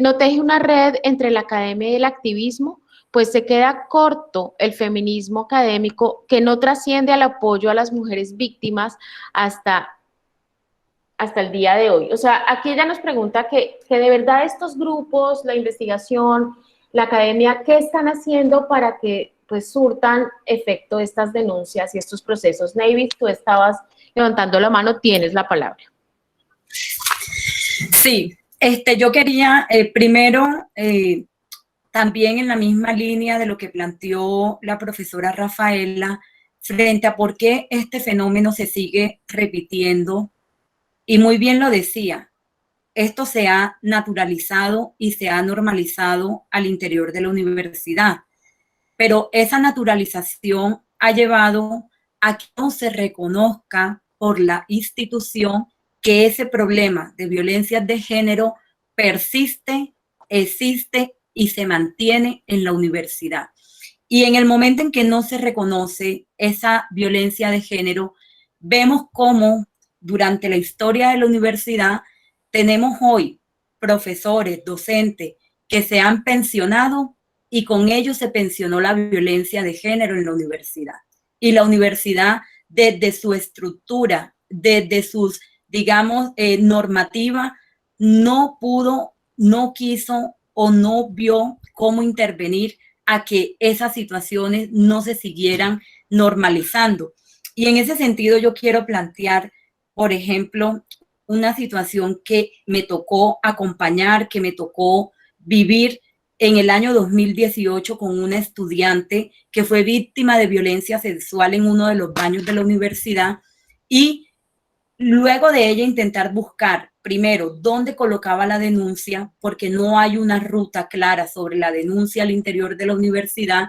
no teje una red entre la academia y el activismo? Pues se queda corto el feminismo académico, que no trasciende al apoyo a las mujeres víctimas hasta el día de hoy. O sea, aquí ella nos pregunta que de verdad estos grupos, la investigación, la academia, ¿qué están haciendo para que pues surtan efecto estas denuncias y estos procesos? Neivis, tú estabas levantando la mano, tienes la palabra. Sí, yo quería primero, también en la misma línea de lo que planteó la profesora Rafaela, frente a por qué este fenómeno se sigue repitiendo, y muy bien lo decía, esto se ha naturalizado y se ha normalizado al interior de la universidad, pero esa naturalización ha llevado a que no se reconozca por la institución que ese problema de violencia de género persiste, existe y se mantiene en la universidad. Y en el momento en que no se reconoce esa violencia de género, vemos cómo durante la historia de la universidad, tenemos hoy profesores, docentes que se han pensionado y con ello se pensionó la violencia de género en la universidad. Y la universidad, desde su estructura, desde sus, digamos, normativa, no pudo, no quiso o no vio cómo intervenir a que esas situaciones no se siguieran normalizando. Y en ese sentido yo quiero plantear, por ejemplo, una situación que me tocó acompañar, que me tocó vivir en el año 2018 con una estudiante que fue víctima de violencia sexual en uno de los baños de la universidad, y luego de ella intentar buscar primero dónde colocaba la denuncia, porque no hay una ruta clara sobre la denuncia al interior de la universidad.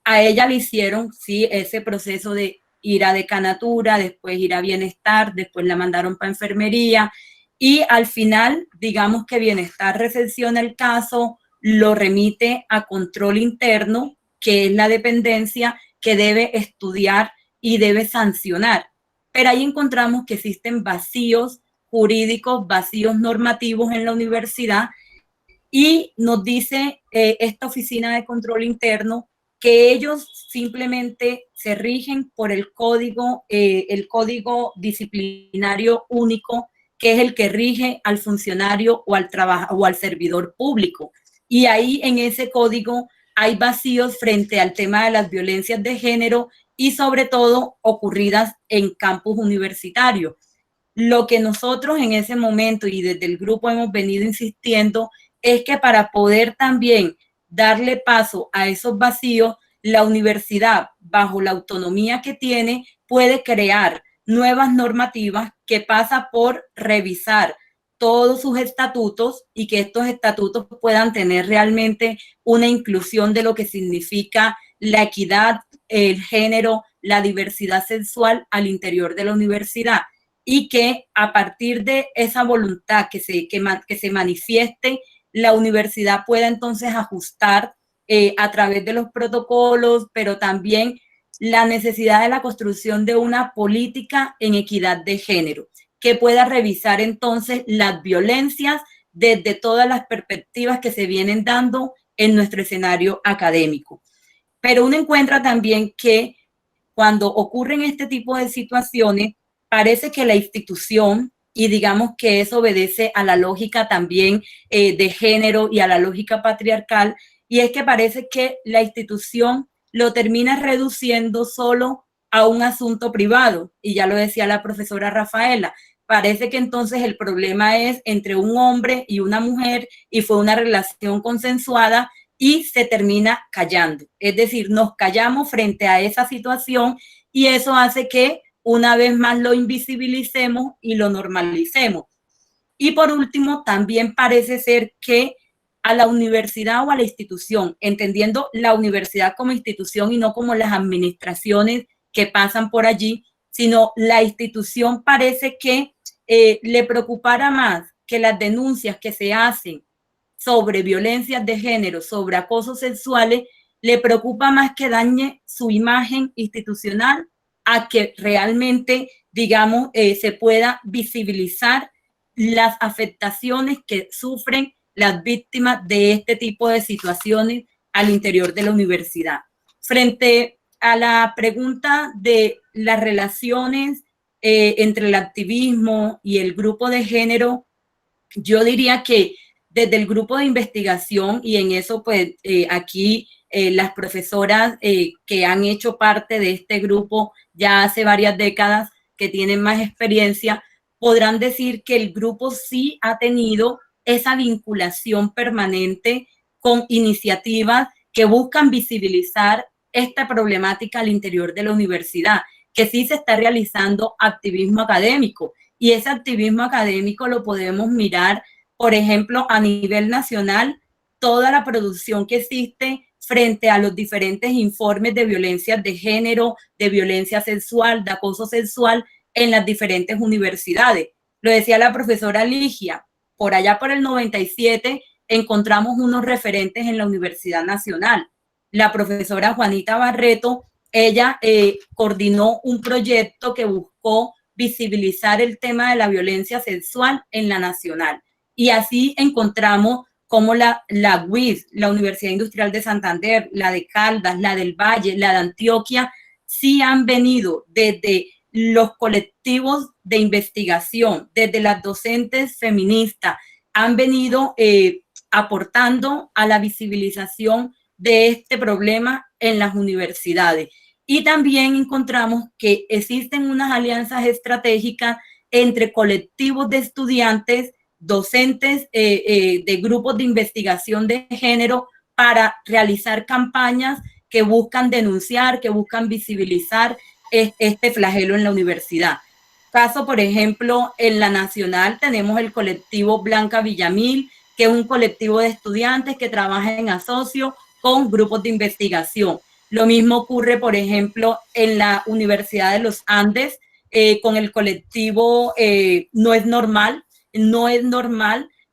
A ella le hicieron, sí, ese proceso de ir a decanatura, después ir a bienestar, después la mandaron para enfermería, y al final, digamos que bienestar recepciona el caso, lo remite a control interno, que es la dependencia que debe estudiar y debe sancionar. Pero ahí encontramos que existen vacíos jurídicos, vacíos normativos en la universidad, y nos dice esta oficina de control interno que ellos simplemente se rigen por el código disciplinario único, que es el que rige al funcionario o al servidor público. Y ahí en ese código hay vacíos frente al tema de las violencias de género y sobre todo ocurridas en campus universitarios. Lo que nosotros en ese momento y desde el grupo hemos venido insistiendo es que para poder también darle paso a esos vacíos, la universidad, bajo la autonomía que tiene, puede crear nuevas normativas que pasa por revisar todos sus estatutos y que estos estatutos puedan tener realmente una inclusión de lo que significa la equidad, el género, la diversidad sexual al interior de la universidad, y que a partir de esa voluntad que se manifieste, la universidad pueda entonces ajustar a través de los protocolos, pero también la necesidad de la construcción de una política en equidad de género, que pueda revisar entonces las violencias desde todas las perspectivas que se vienen dando en nuestro escenario académico. Pero uno encuentra también que cuando ocurren este tipo de situaciones, parece que la institución, y digamos que eso obedece a la lógica también de género y a la lógica patriarcal, y es que parece que la institución lo termina reduciendo solo a un asunto privado, y ya lo decía la profesora Rafaela, parece que entonces el problema es entre un hombre y una mujer y fue una relación consensuada y se termina callando. Es decir, nos callamos frente a esa situación y eso hace que una vez más lo invisibilicemos y lo normalicemos. Y por último, también parece ser que a la universidad o a la institución, entendiendo la universidad como institución y no como las administraciones que pasan por allí, sino la institución parece que le preocupara más que las denuncias que se hacen sobre violencias de género, sobre acosos sexuales, le preocupa más que dañe su imagen institucional a que realmente, digamos, se pueda visibilizar las afectaciones que sufren las víctimas de este tipo de situaciones al interior de la universidad. Frente a la pregunta de las relaciones entre el activismo y el grupo de género, yo diría que desde el grupo de investigación, y en eso pues aquí las profesoras que han hecho parte de este grupo ya hace varias décadas, que tienen más experiencia, podrán decir que el grupo sí ha tenido esa vinculación permanente con iniciativas que buscan visibilizar esta problemática al interior de la universidad, que sí se está realizando activismo académico, y ese activismo académico lo podemos mirar, por ejemplo, a nivel nacional, toda la producción que existe frente a los diferentes informes de violencias de género, de violencia sexual, de acoso sexual en las diferentes universidades. Lo decía la profesora Ligia, por allá por el 97 encontramos unos referentes en la Universidad Nacional. La profesora Juanita Barreto, ella coordinó un proyecto que buscó visibilizar el tema de la violencia sexual en la nacional. Y así encontramos como la UIS, la Universidad Industrial de Santander, la de Caldas, la del Valle, la de Antioquia, sí han venido desde los colectivos de investigación, desde las docentes feministas, han venido aportando a la visibilización de este problema en las universidades. Y también encontramos que existen unas alianzas estratégicas entre colectivos de estudiantes, docentes de grupos de investigación de género para realizar campañas que buscan denunciar, que buscan visibilizar este flagelo en la universidad. Caso, por ejemplo, en la nacional tenemos el colectivo Blanca Villamil, que es un colectivo de estudiantes que trabaja en asocio con grupos de investigación. Lo mismo ocurre, por ejemplo, en la Universidad de los Andes, con el colectivo No es Normal,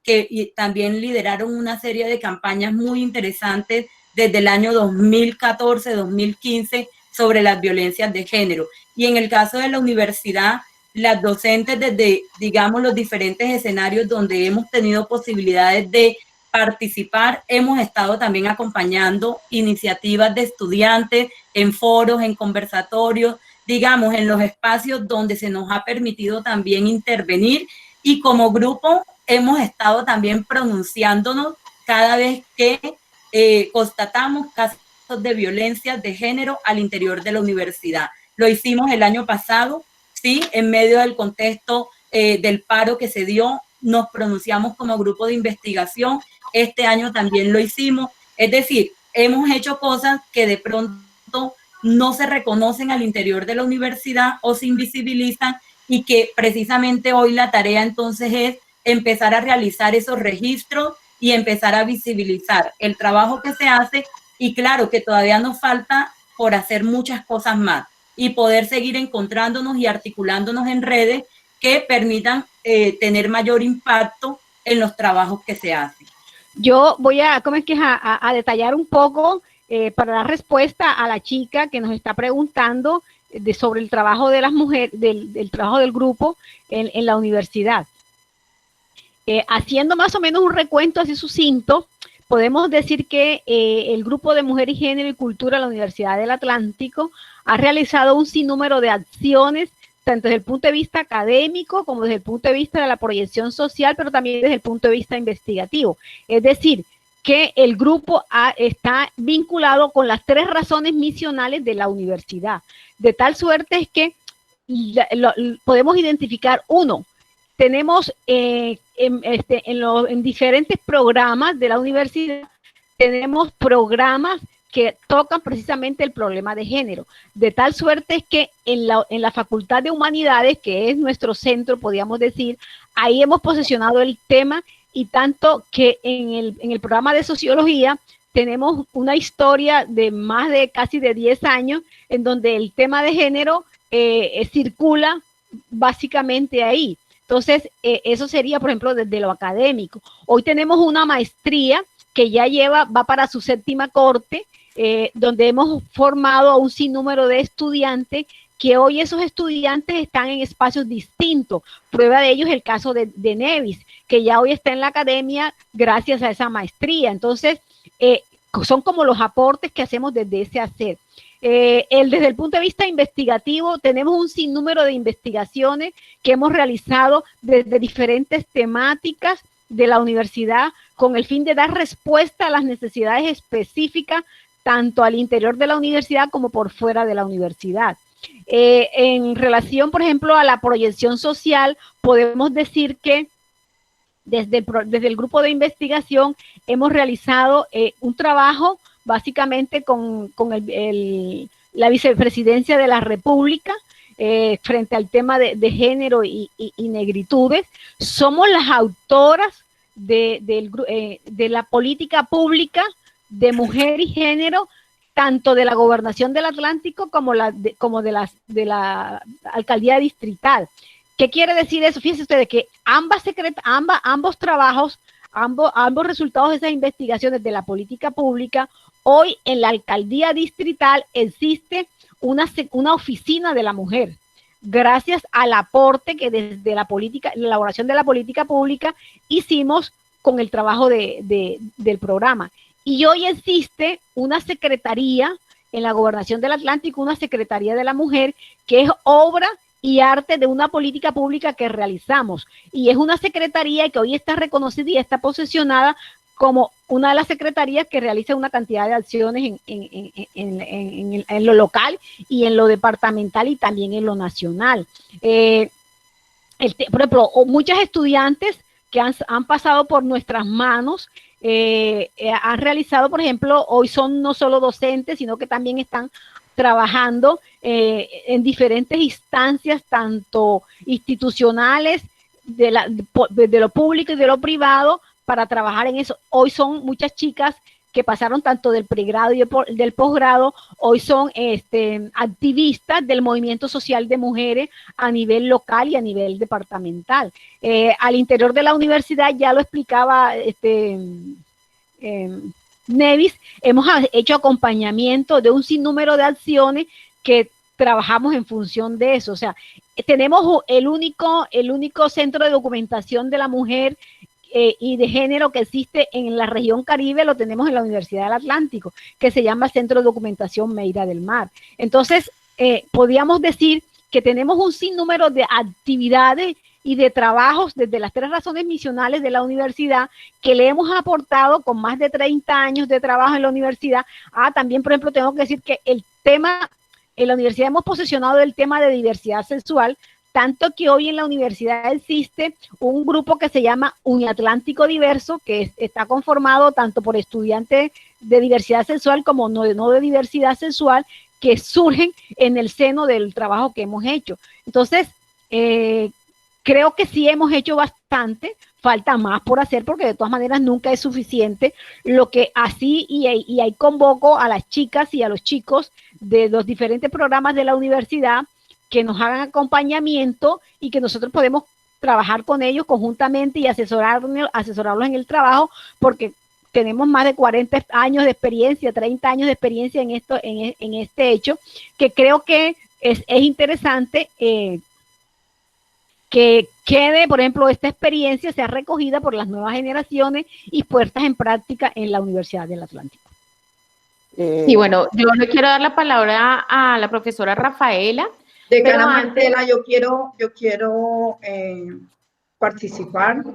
que también lideraron una serie de campañas muy interesantes desde el año 2014-2015 sobre las violencias de género. Y en el caso de la universidad, las docentes desde, digamos, los diferentes escenarios donde hemos tenido posibilidades de participar, hemos estado también acompañando iniciativas de estudiantes en foros, en conversatorios, digamos, en los espacios donde se nos ha permitido también intervenir, y como grupo hemos estado también pronunciándonos cada vez que constatamos casos de violencia de género al interior de la universidad. Lo hicimos el año pasado, sí, en medio del contexto del paro que se dio, nos pronunciamos como grupo de investigación. Este año también lo hicimos. Es decir, hemos hecho cosas que de pronto no se reconocen al interior de la universidad o se invisibilizan, y que precisamente hoy la tarea entonces es empezar a realizar esos registros y empezar a visibilizar el trabajo que se hace. Y claro que todavía nos falta por hacer muchas cosas más y poder seguir encontrándonos y articulándonos en redes que permitan tener mayor impacto en los trabajos que se hacen. Yo voy a detallar un poco para dar respuesta a la chica que nos está preguntando sobre el trabajo de las mujeres, del trabajo del grupo en la universidad. Haciendo más o menos un recuento así sucinto, podemos decir que el grupo de Mujer y Género y Cultura de la Universidad del Atlántico ha realizado un sinnúmero de acciones, tanto desde el punto de vista académico como desde el punto de vista de la proyección social, pero también desde el punto de vista investigativo. Es decir, que el grupo está vinculado con las 3 razones misionales de la universidad, de tal suerte es que podemos identificar, uno, tenemos en diferentes programas de la universidad, tenemos programas que tocan precisamente el problema de género, de tal suerte es que en la Facultad de Humanidades, que es nuestro centro, podríamos decir, ahí hemos posicionado el tema, y tanto que en el programa de Sociología tenemos una historia de más de casi de 10 años, en donde el tema de género circula básicamente ahí. Entonces, eso sería, por ejemplo, desde lo académico. Hoy tenemos una maestría que ya va para su 7ª corte, donde hemos formado a un sinnúmero de estudiantes, que hoy esos estudiantes están en espacios distintos. Prueba de ello es el caso de Nevis, que ya hoy está en la academia gracias a esa maestría. Entonces, son como los aportes que hacemos desde ese hacer. Desde el punto de vista investigativo, tenemos un sinnúmero de investigaciones que hemos realizado desde diferentes temáticas de la universidad, con el fin de dar respuesta a las necesidades específicas, tanto al interior de la universidad como por fuera de la universidad. En relación, por ejemplo, a la proyección social, podemos decir que desde el grupo de investigación hemos realizado un trabajo básicamente con la vicepresidencia de la República frente al tema de género y negritudes. Somos las autoras de la política pública de mujer y género, tanto de la Gobernación del Atlántico como de la Alcaldía Distrital. ¿Qué quiere decir eso? Fíjense ustedes que ambos trabajos, ambos resultados de esas investigaciones de la política pública, hoy en la Alcaldía Distrital existe una oficina de la mujer. gracias al aporte que desde la elaboración de la política pública hicimos con el trabajo del programa. Y hoy existe una secretaría en la Gobernación del Atlántico, una Secretaría de la Mujer, que es obra y arte de una política pública que realizamos. Y es una secretaría que hoy está reconocida y está posesionada como una de las secretarías que realiza una cantidad de acciones en lo local y en lo departamental y también en lo nacional. Por ejemplo, muchas estudiantes que han pasado por nuestras manos han realizado, por ejemplo, hoy son no solo docentes, sino que también están trabajando en diferentes instancias, tanto institucionales, de lo público y de lo privado, para trabajar en eso. Hoy son muchas chicas que pasaron tanto del pregrado y del posgrado, hoy son activistas del movimiento social de mujeres a nivel local y a nivel departamental. Al interior de la universidad, ya lo explicaba Nevis, hemos hecho acompañamiento de un sinnúmero de acciones que trabajamos en función de eso. O sea, tenemos el único centro de documentación de la mujer y de género que existe en la región Caribe, lo tenemos en la Universidad del Atlántico, que se llama Centro de Documentación Meira del Mar. Entonces, podríamos decir que tenemos un sinnúmero de actividades y de trabajos desde las 3 razones misionales de la universidad que le hemos aportado con más de 30 años de trabajo en la universidad. También, por ejemplo, tengo que decir que el tema, en la universidad hemos posesionado el tema de diversidad sexual, tanto que hoy en la universidad existe un grupo que se llama Uniatlántico Diverso, que está conformado tanto por estudiantes de diversidad sexual como no de diversidad sexual, que surgen en el seno del trabajo que hemos hecho. Entonces, creo que sí hemos hecho bastante, falta más por hacer porque de todas maneras nunca es suficiente. Lo que así, y ahí convoco a las chicas y a los chicos de los diferentes programas de la universidad que nos hagan acompañamiento y que nosotros podemos trabajar con ellos conjuntamente y asesorarlos en el trabajo, porque tenemos más de 40 años de experiencia, 30 años de experiencia en esto, en este hecho, que creo que es interesante que quede, por ejemplo, esta experiencia sea recogida por las nuevas generaciones y puestas en práctica en la Universidad del Atlántico. Y bueno, yo le quiero dar la palabra a la profesora Rafaela. Decana Marcela, yo quiero participar.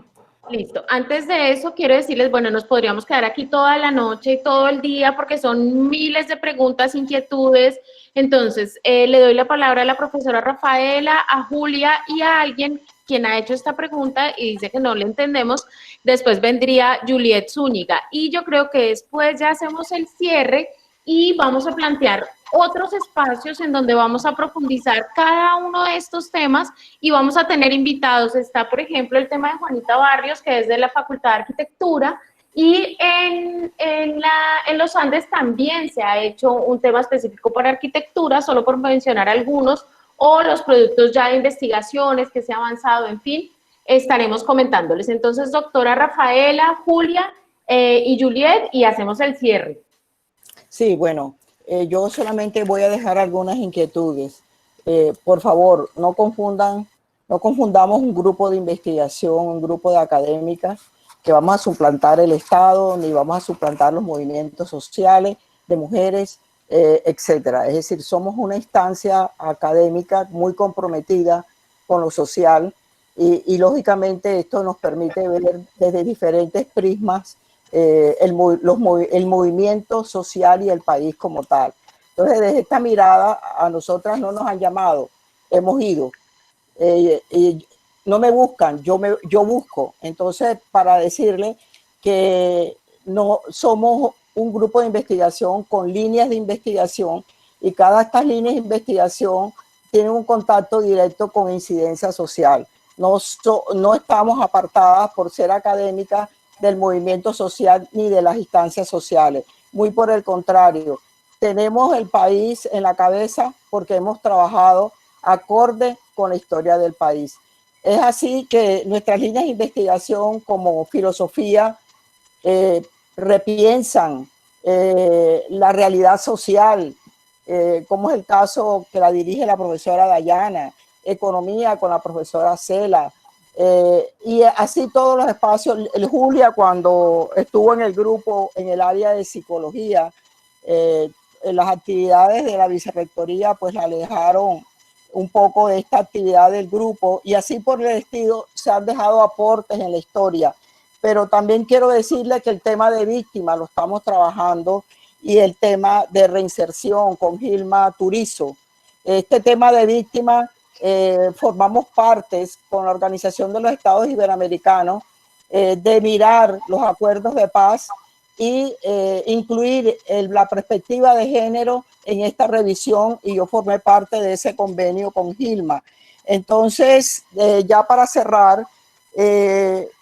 Listo. Antes de eso, quiero decirles, bueno, nos podríamos quedar aquí toda la noche y todo el día porque son miles de preguntas, inquietudes. Entonces, le doy la palabra a la profesora Rafaela, a Julia y a alguien quien ha hecho esta pregunta y dice que no le entendemos. Después vendría Juliet Zúñiga. Y yo creo que después ya hacemos el cierre y vamos a plantear otros espacios en donde vamos a profundizar cada uno de estos temas y vamos a tener invitados. Está, por ejemplo, el tema de Juanita Barrios, que es de la Facultad de Arquitectura, y en los Andes también se ha hecho un tema específico para arquitectura, solo por mencionar algunos, o los productos ya de investigaciones que se ha avanzado, en fin, estaremos comentándoles. Entonces, doctora Rafaela, Julia y Juliet, y hacemos el cierre. Sí, bueno, yo solamente voy a dejar algunas inquietudes. Por favor, no confundamos un grupo de investigación, un grupo de académicas, que vamos a suplantar el Estado, ni vamos a suplantar los movimientos sociales de mujeres, etcétera. Es decir, somos una instancia académica muy comprometida con lo social y lógicamente esto nos permite ver desde diferentes prismas el movimiento social y el país como tal. Entonces, desde esta mirada, a nosotras no nos han llamado, hemos ido. No me buscan, yo busco. Entonces, para decirle que no somos un grupo de investigación con líneas de investigación y cada de estas líneas de investigación tiene un contacto directo con incidencia social. No estamos apartadas por ser académicas del movimiento social ni de las instancias sociales. Muy por el contrario, tenemos el país en la cabeza porque hemos trabajado acorde con la historia del país. Es así que nuestras líneas de investigación como filosofía repiensan la realidad social, como es el caso que la dirige la profesora Dayana, economía con la profesora Cela, y así todos los espacios. Julia, cuando estuvo en el grupo, en el área de psicología, en las actividades de la vicerrectoría, pues la alejaron un poco de esta actividad del grupo, y así por el estilo se han dejado aportes en la historia. Pero también quiero decirle que el tema de víctimas lo estamos trabajando, y el tema de reinserción con Gilma Turizo. Este tema de víctimas, formamos partes con la Organización de los Estados Iberoamericanos de mirar los acuerdos de paz y incluir la perspectiva de género en esta revisión, y yo formé parte de ese convenio con Gilma. Entonces, ya para cerrar,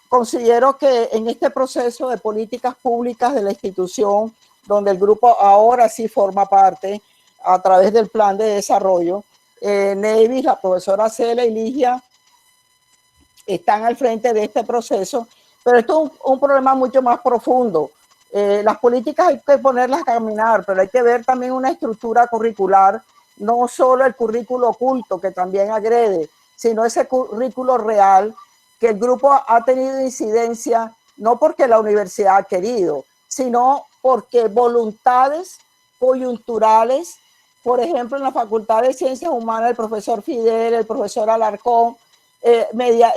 considero que en este proceso de políticas públicas de la institución, donde el grupo ahora sí forma parte a través del plan de desarrollo, Nevis, la profesora Cela y Ligia están al frente de este proceso, pero esto es un problema mucho más profundo. Las políticas hay que ponerlas a caminar, pero hay que ver también una estructura curricular, no solo el currículo oculto que también agrede, sino ese currículo real que el grupo ha tenido incidencia, no porque la universidad ha querido, sino porque voluntades coyunturales, por ejemplo, en la Facultad de Ciencias Humanas, el profesor Fidel, el profesor Alarcón,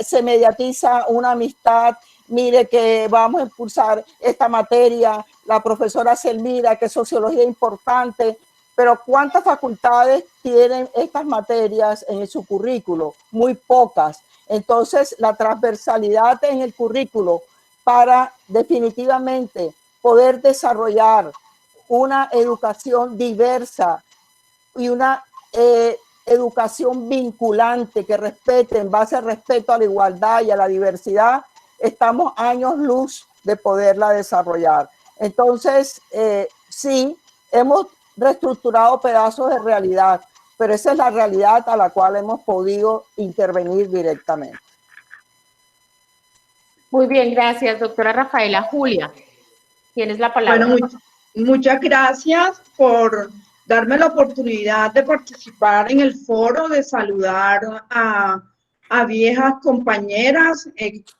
se mediatiza una amistad. Mire que vamos a impulsar esta materia, la profesora Selmira, que sociología es importante, pero ¿cuántas facultades tienen estas materias en su currículo? Muy pocas. Entonces, la transversalidad en el currículo para definitivamente poder desarrollar una educación diversa y una educación vinculante que respete, en base al respeto a la igualdad y a la diversidad, estamos años luz de poderla desarrollar. Entonces, sí, hemos reestructurado pedazos de realidad, pero esa es la realidad a la cual hemos podido intervenir directamente. Muy bien, gracias, doctora Rafaela. Julia, tienes la palabra. Bueno, muchas gracias por darme la oportunidad de participar en el foro, de saludar a viejas compañeras,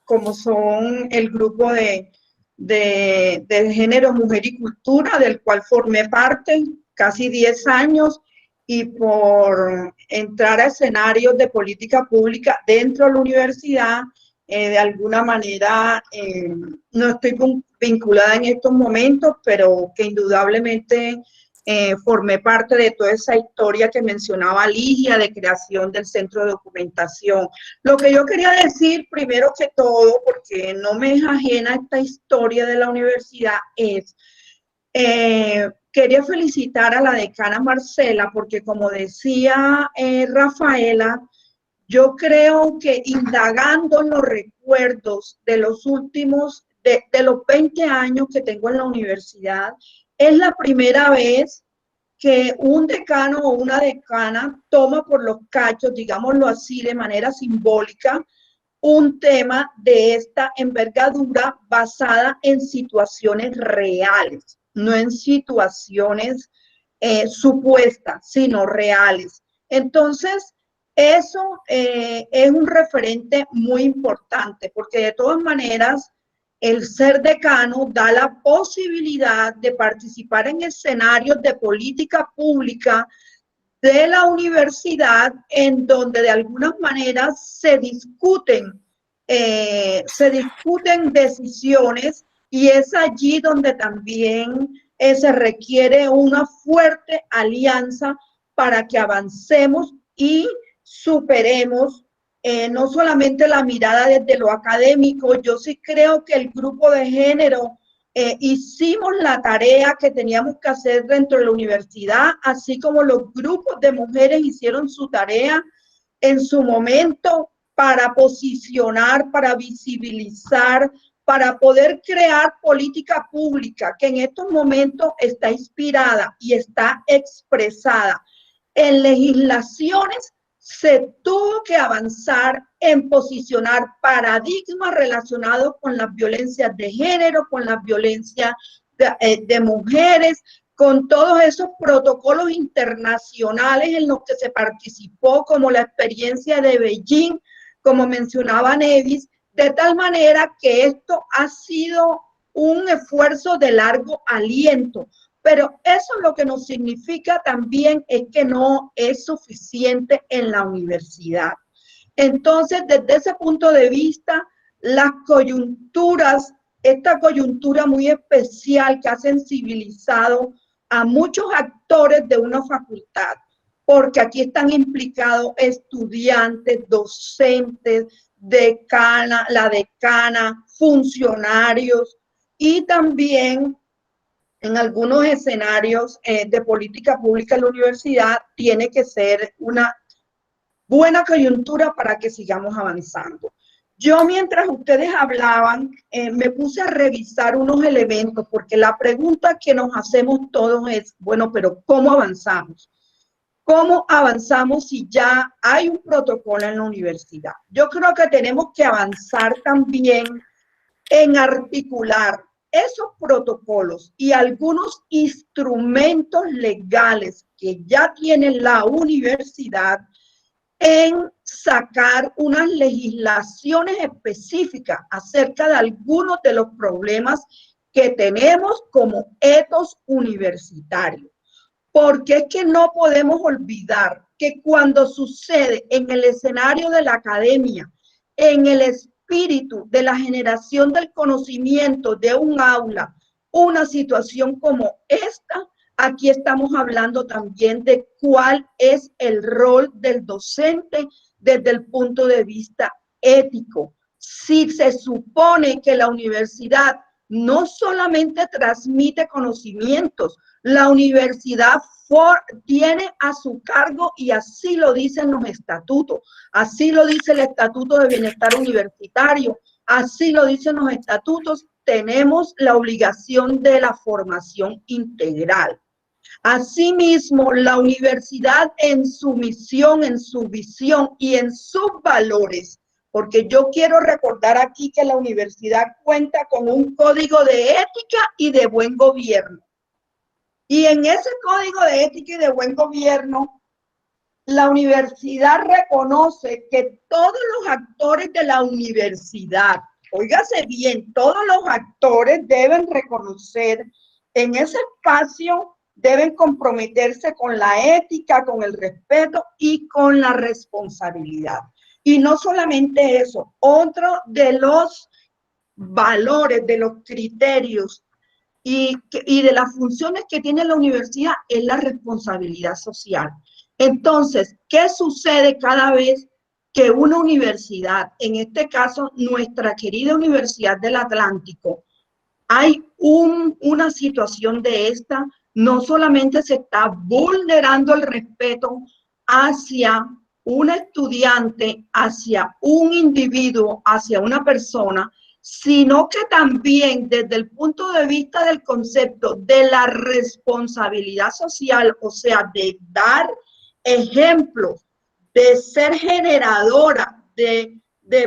como son el grupo de género, mujer y cultura, del cual formé parte casi 10 años, y por entrar a escenarios de política pública dentro de la universidad. De alguna manera no estoy vinculada en estos momentos, pero que indudablemente formé parte de toda esa historia que mencionaba Ligia, de creación del centro de documentación. Lo que yo quería decir, primero que todo, porque no me es ajena esta historia de la universidad, es quería felicitar a la decana Marcela, porque como decía Rafaela, yo creo que indagando en los recuerdos de los últimos, de los 20 años que tengo en la universidad, es la primera vez que un decano o una decana toma por los cachos, digámoslo así, de manera simbólica, un tema de esta envergadura basada en situaciones reales, no en situaciones supuestas, sino reales. Entonces, eso es un referente muy importante, porque de todas maneras el ser decano da la posibilidad de participar en escenarios de política pública de la universidad, en donde de algunas maneras se discuten decisiones, y es allí donde también se requiere una fuerte alianza para que avancemos y superemos no solamente la mirada desde lo académico. Yo sí creo que el grupo de género hicimos la tarea que teníamos que hacer dentro de la universidad, así como los grupos de mujeres hicieron su tarea en su momento para posicionar, para visibilizar, para poder crear política pública que en estos momentos está inspirada y está expresada en legislaciones. Se tuvo que avanzar en posicionar paradigmas relacionados con las violencias de género, con las violencias de mujeres, con todos esos protocolos internacionales en los que se participó, como la experiencia de Beijing, como mencionaba Nevis, de tal manera que esto ha sido un esfuerzo de largo aliento, pero eso lo que nos significa también es que no es suficiente en la universidad. Entonces, desde ese punto de vista, las coyunturas, esta coyuntura muy especial que ha sensibilizado a muchos actores de una facultad, porque aquí están implicados estudiantes, docentes, decana, la decana, funcionarios y también en algunos escenarios de política pública en la universidad tiene que ser una buena coyuntura para que sigamos avanzando. Yo, mientras ustedes hablaban, me puse a revisar unos elementos, porque la pregunta que nos hacemos todos es, bueno, pero ¿cómo avanzamos? ¿Cómo avanzamos si ya hay un protocolo en la universidad? Yo creo que tenemos que avanzar también en articular esos protocolos y algunos instrumentos legales que ya tiene la universidad en sacar unas legislaciones específicas acerca de algunos de los problemas que tenemos como etos universitarios. Porque es que no podemos olvidar que cuando sucede en el escenario de la academia, en el espíritu de la generación del conocimiento de un aula, una situación como esta, aquí estamos hablando también de cuál es el rol del docente desde el punto de vista ético. Si se supone que la universidad no solamente transmite conocimientos, la universidad tiene a su cargo, y así lo dicen los estatutos, así lo dice el Estatuto de Bienestar Universitario, así lo dicen los estatutos, tenemos la obligación de la formación integral. Asimismo, la universidad en su misión, en su visión y en sus valores, porque yo quiero recordar aquí que la universidad cuenta con un código de ética y de buen gobierno. Y en ese código de ética y de buen gobierno, la universidad reconoce que todos los actores de la universidad, óigase bien, todos los actores deben reconocer en ese espacio, deben comprometerse con la ética, con el respeto y con la responsabilidad. Y no solamente eso, otro de los valores, de los criterios y de las funciones que tiene la universidad es la responsabilidad social. Entonces, ¿qué sucede cada vez que una universidad, en este caso nuestra querida Universidad del Atlántico, hay una situación de esta? No solamente se está vulnerando el respeto hacia un estudiante, hacia un individuo, hacia una persona, sino que también desde el punto de vista del concepto de la responsabilidad social, o sea, de dar ejemplos, de ser generadora de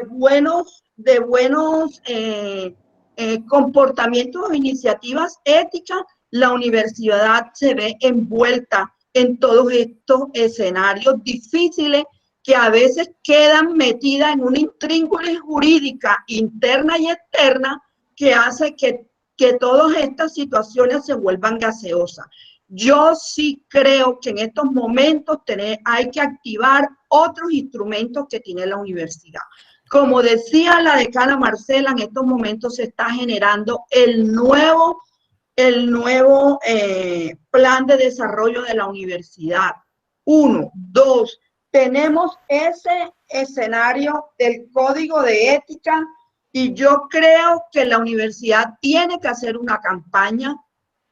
buenos comportamientos o iniciativas éticas, la universidad se ve envuelta en todos estos escenarios difíciles que a veces quedan metidas en una intríngulis jurídica interna y externa que hace que todas estas situaciones se vuelvan gaseosas. Yo sí creo que en estos momentos hay que activar otros instrumentos que tiene la universidad. Como decía la decana Marcela, en estos momentos se está generando el nuevo plan de desarrollo de la universidad. 1, 2, tenemos ese escenario del código de ética y yo creo que la universidad tiene que hacer una campaña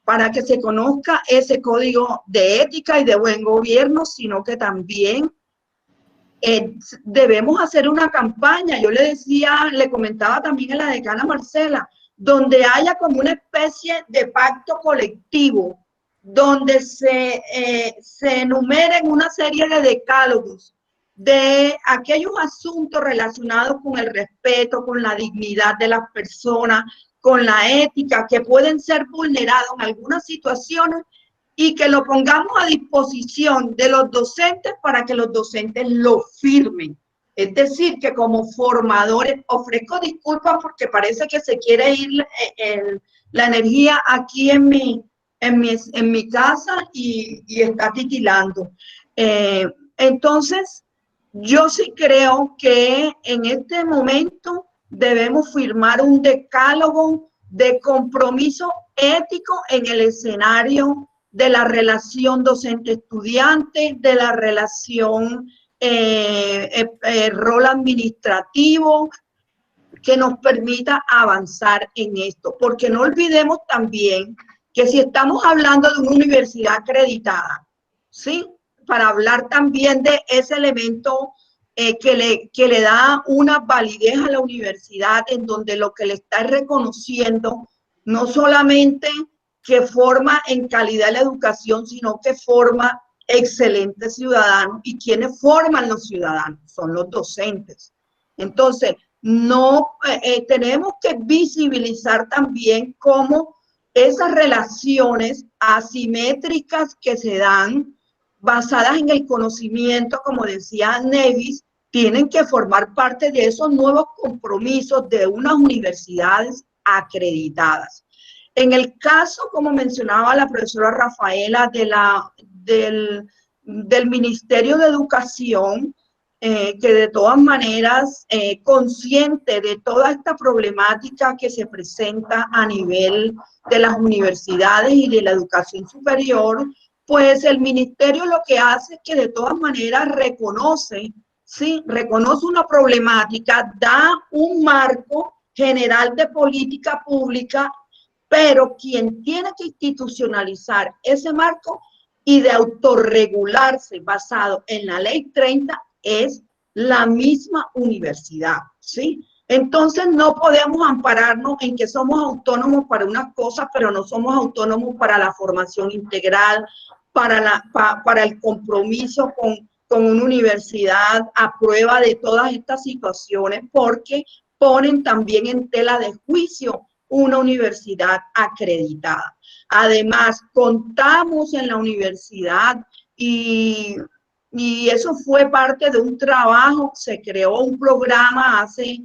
para que se conozca ese código de ética y de buen gobierno, sino que también debemos hacer una campaña. Yo le comentaba también a la decana Marcela, donde haya como una especie de pacto colectivo, donde se enumeren una serie de decálogos de aquellos asuntos relacionados con el respeto, con la dignidad de las personas, con la ética, que pueden ser vulnerados en algunas situaciones, y que lo pongamos a disposición de los docentes para que los docentes lo firmen. Es decir, que como formadores, ofrezco disculpas porque parece que se quiere ir la energía aquí en mi casa y está titilando. Entonces, yo sí creo que en este momento debemos firmar un decálogo de compromiso ético en el escenario de la relación docente-estudiante, de la relación rol administrativo, que nos permita avanzar en esto. Porque no olvidemos también que si estamos hablando de una universidad acreditada, ¿sí? Para hablar también de ese elemento que le da una validez a la universidad, en donde lo que le está reconociendo no solamente que forma en calidad la educación, sino que forma excelentes ciudadanos. ¿Y quienes forman los ciudadanos? Son los docentes. Entonces, no tenemos que visibilizar también cómo esas relaciones asimétricas que se dan basadas en el conocimiento, como decía Nevis, tienen que formar parte de esos nuevos compromisos de unas universidades acreditadas. En el caso, como mencionaba la profesora Rafaela, del Ministerio de Educación, que de todas maneras, consciente de toda esta problemática que se presenta a nivel de las universidades y de la educación superior, pues el ministerio lo que hace es que de todas maneras reconoce, ¿sí? Reconoce una problemática, da un marco general de política pública, pero quien tiene que institucionalizar ese marco y de autorregularse basado en la ley 30 es la misma universidad, ¿sí? Entonces no podemos ampararnos en que somos autónomos para unas cosas, pero no somos autónomos para la formación integral, para el compromiso con una universidad a prueba de todas estas situaciones, porque ponen también en tela de juicio una universidad acreditada. Además, contamos en la universidad y eso fue parte de un trabajo, se creó un programa hace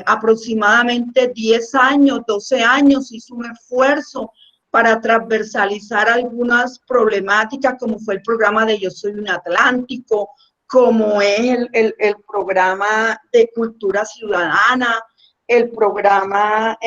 aproximadamente 10 años, 12 años, hizo un esfuerzo para transversalizar algunas problemáticas, como fue el programa de Yo Soy un Atlántico, como es el programa de cultura ciudadana, el programa,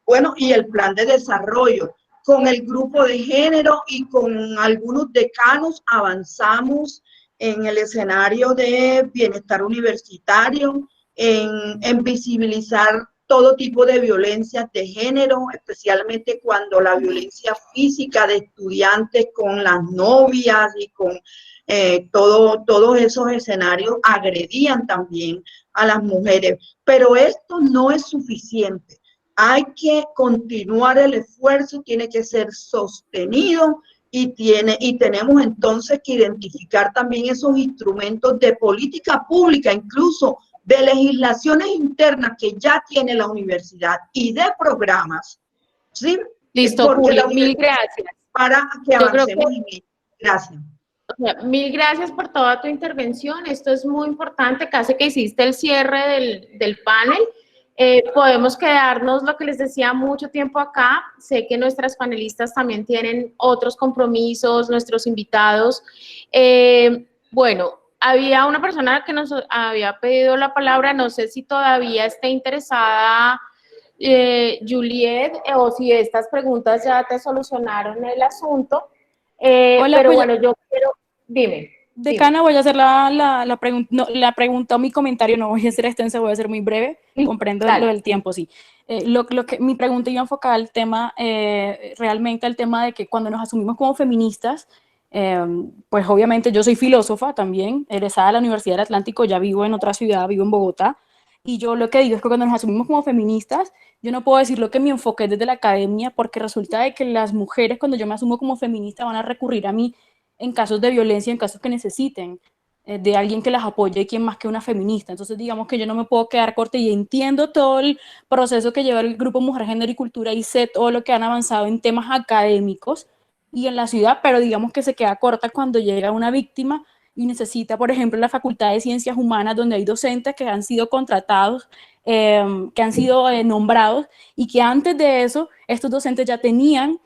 bueno, y el plan de desarrollo. Con el grupo de género y con algunos decanos avanzamos en el escenario de bienestar universitario, en visibilizar todo tipo de violencias de género, especialmente cuando la violencia física de estudiantes con las novias y con todos esos escenarios agredían también a las mujeres. Pero esto no es suficiente. Hay que continuar el esfuerzo, tiene que ser sostenido y tenemos entonces que identificar también esos instrumentos de política pública, incluso de legislaciones internas que ya tiene la universidad y de programas, ¿sí? Listo, Juli, mil gracias. Para que avancemos en ello. Gracias. Mil gracias por toda tu intervención. Esto es muy importante. Casi que hiciste el cierre del panel. Podemos quedarnos, lo que les decía, mucho tiempo acá. Sé que nuestras panelistas también tienen otros compromisos, nuestros invitados. Bueno, había una persona que nos había pedido la palabra, no sé si todavía esté interesada, Juliet, o si estas preguntas ya te solucionaron el asunto. Hola, pero pues, bueno, yo quiero, dime. Decana, voy a hacer la pregunta o mi comentario, no voy a ser extensa, voy a ser muy breve, comprendo lo del tiempo, sí. Mi pregunta iba enfocada al tema, realmente al tema de que cuando nos asumimos como feministas, pues obviamente yo soy filósofa también, egresada de la Universidad del Atlántico, ya vivo en otra ciudad, vivo en Bogotá, y yo lo que digo es que cuando nos asumimos como feministas, yo no puedo decir lo que mi enfoque es desde la academia, porque resulta de que las mujeres, cuando yo me asumo como feminista, van a recurrir a mí en casos de violencia, en casos que necesiten de alguien que las apoye y quien más que una feminista. Entonces, digamos que yo no me puedo quedar corta y entiendo todo el proceso que lleva el Grupo Mujer, Género y Cultura y sé todo lo que han avanzado en temas académicos, y en la ciudad, pero digamos que se queda corta cuando llega una víctima y necesita, por ejemplo, la Facultad de Ciencias Humanas, donde hay docentes que han sido contratados, que han sido nombrados, y que antes de eso, estos docentes ya tenían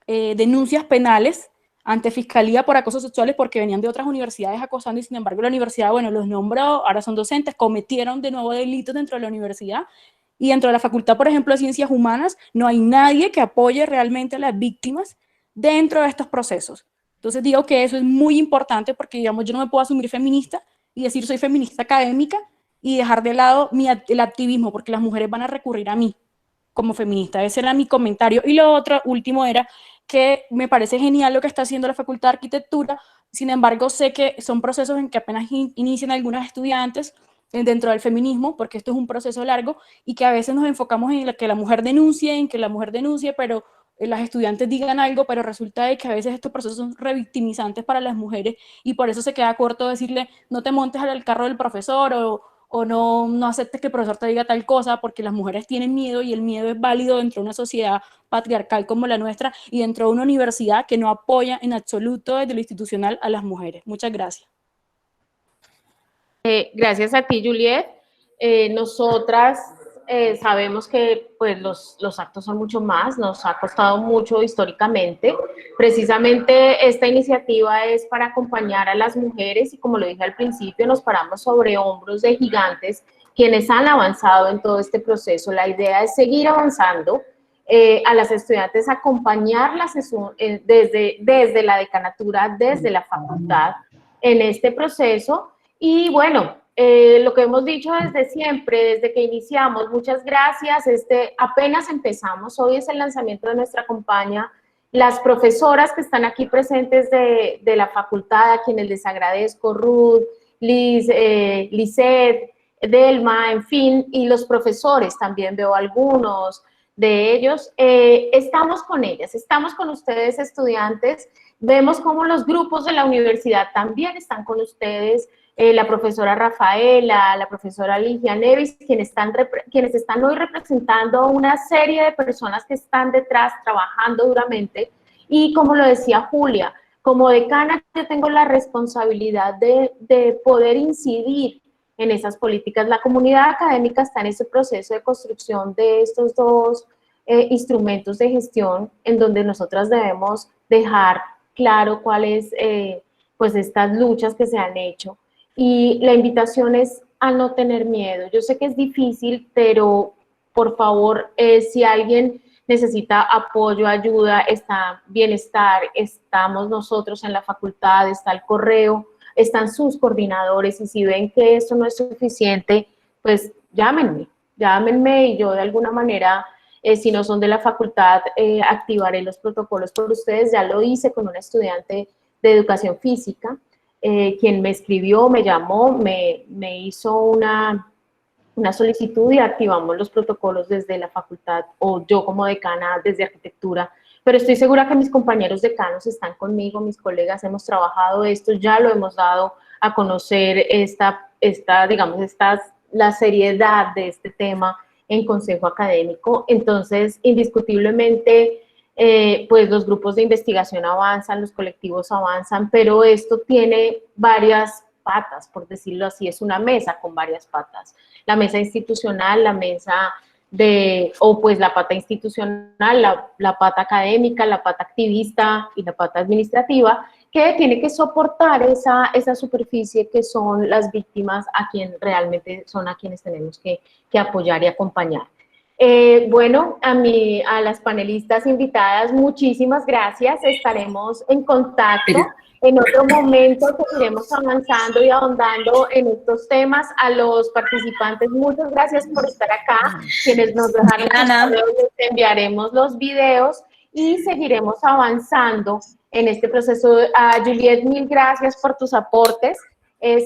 denuncias penales ante Fiscalía por acosos sexuales porque venían de otras universidades acosando, y sin embargo la universidad, bueno, los nombró, ahora son docentes, cometieron de nuevo delitos dentro de la universidad, y dentro de la Facultad, por ejemplo, de Ciencias Humanas, no hay nadie que apoye realmente a las víctimas dentro de estos procesos. Entonces digo que eso es muy importante porque, digamos, yo no me puedo asumir feminista y decir soy feminista académica y dejar de lado el activismo, porque las mujeres van a recurrir a mí como feminista. Ese era mi comentario. Y lo otro, último, era que me parece genial lo que está haciendo la Facultad de Arquitectura. Sin embargo, sé que son procesos en que apenas inician algunas estudiantes dentro del feminismo, porque esto es un proceso largo, y que a veces nos enfocamos en que la mujer denuncie, pero las estudiantes digan algo, pero resulta de que a veces estos procesos son revictimizantes para las mujeres, y por eso se queda corto decirle no te montes al carro del profesor, o no aceptes que el profesor te diga tal cosa, porque las mujeres tienen miedo, y el miedo es válido dentro de una sociedad patriarcal como la nuestra y dentro de una universidad que no apoya en absoluto desde lo institucional a las mujeres. Muchas gracias. Gracias a ti, Juliet. Nosotras sabemos que pues, los actos son mucho más, nos ha costado mucho históricamente. Precisamente esta iniciativa es para acompañar a las mujeres y, como lo dije al principio, nos paramos sobre hombros de gigantes quienes han avanzado en todo este proceso. La idea es seguir avanzando, a las estudiantes acompañarlas desde la decanatura, desde la facultad en este proceso. Y bueno, lo que hemos dicho desde siempre, desde que iniciamos, muchas gracias. Apenas empezamos, hoy es el lanzamiento de nuestra campaña. Las profesoras que están aquí presentes de la facultad, a quienes les agradezco, Ruth, Liz, Lisette, Delma, en fin, y los profesores, también veo algunos de ellos, estamos con ellas, estamos con ustedes, estudiantes. Vemos cómo los grupos de la universidad también están con ustedes, la profesora Rafaela, la profesora Ligia Nevis, quienes están hoy representando una serie de personas que están detrás trabajando duramente. Y como lo decía Julia, como decana yo tengo la responsabilidad de poder incidir en esas políticas. La comunidad académica está en ese proceso de construcción de estos dos instrumentos de gestión, en donde nosotras debemos dejar claro cuáles pues estas luchas que se han hecho. Y la invitación es a no tener miedo. Yo sé que es difícil, pero por favor, si alguien necesita apoyo, ayuda, está Bienestar, estamos nosotros en la facultad, está el correo, están sus coordinadores, y si ven que eso no es suficiente, pues llámenme y yo de alguna manera, si no son de la facultad, activaré los protocolos por ustedes. Ya lo hice con una estudiante de educación física, quien me escribió, me llamó, me hizo una solicitud y activamos los protocolos desde la facultad, o yo como decana desde arquitectura, pero estoy segura que mis compañeros decanos están conmigo, mis colegas, hemos trabajado esto, ya lo hemos dado a conocer la seriedad de este tema en consejo académico. Entonces, indiscutiblemente, pues los grupos de investigación avanzan, los colectivos avanzan, pero esto tiene varias patas, por decirlo así, es una mesa con varias patas. La mesa institucional, la mesa la pata institucional, la pata académica, la pata activista y la pata administrativa, que tiene que soportar esa superficie que son las víctimas, a quienes tenemos que apoyar y acompañar. Bueno, a las panelistas invitadas, muchísimas gracias. Estaremos en contacto. En otro momento seguiremos avanzando y ahondando en estos temas. A los participantes, muchas gracias por estar acá. Quienes nos dejaron les enviaremos los videos y seguiremos avanzando en este proceso. A Juliet, mil gracias por tus aportes.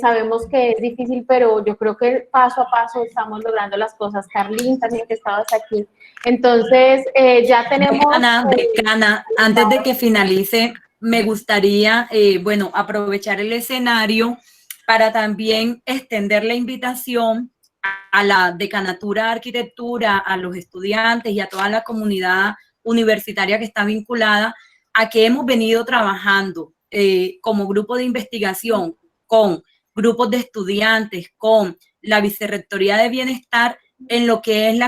Sabemos que es difícil, pero yo creo que paso a paso estamos logrando las cosas. Carlín, también que estabas aquí. Entonces, ya tenemos... Decana, antes de que finalice, me gustaría, aprovechar el escenario para también extender la invitación a la Decanatura de Arquitectura, a los estudiantes y a toda la comunidad universitaria que está vinculada, a que hemos venido trabajando como grupo de investigación con grupos de estudiantes, con la Vicerrectoría de Bienestar, en lo que es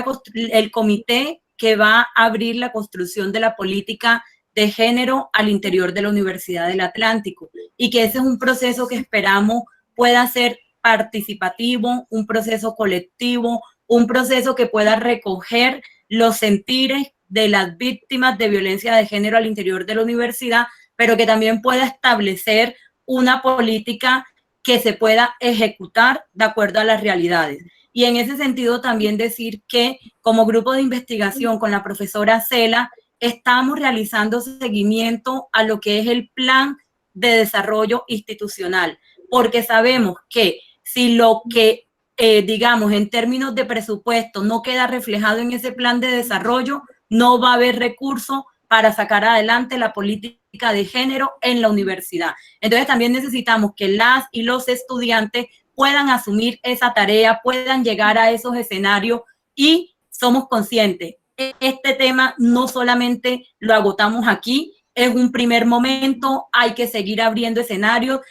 el comité que va a abrir la construcción de la política de género al interior de la Universidad del Atlántico, y que ese es un proceso que esperamos pueda ser participativo, un proceso colectivo, un proceso que pueda recoger los sentires de las víctimas de violencia de género al interior de la universidad, pero que también pueda establecer una política que se pueda ejecutar de acuerdo a las realidades. Y en ese sentido también decir que como grupo de investigación con la profesora Cela estamos realizando seguimiento a lo que es el plan de desarrollo institucional, porque sabemos que si lo que, digamos, en términos de presupuesto no queda reflejado en ese plan de desarrollo, no va a haber recursos para sacar adelante la política de género en la universidad. Entonces también necesitamos que las y los estudiantes puedan asumir esa tarea, puedan llegar a esos escenarios, y somos conscientes. Este tema no solamente lo agotamos aquí, es un primer momento, hay que seguir abriendo escenarios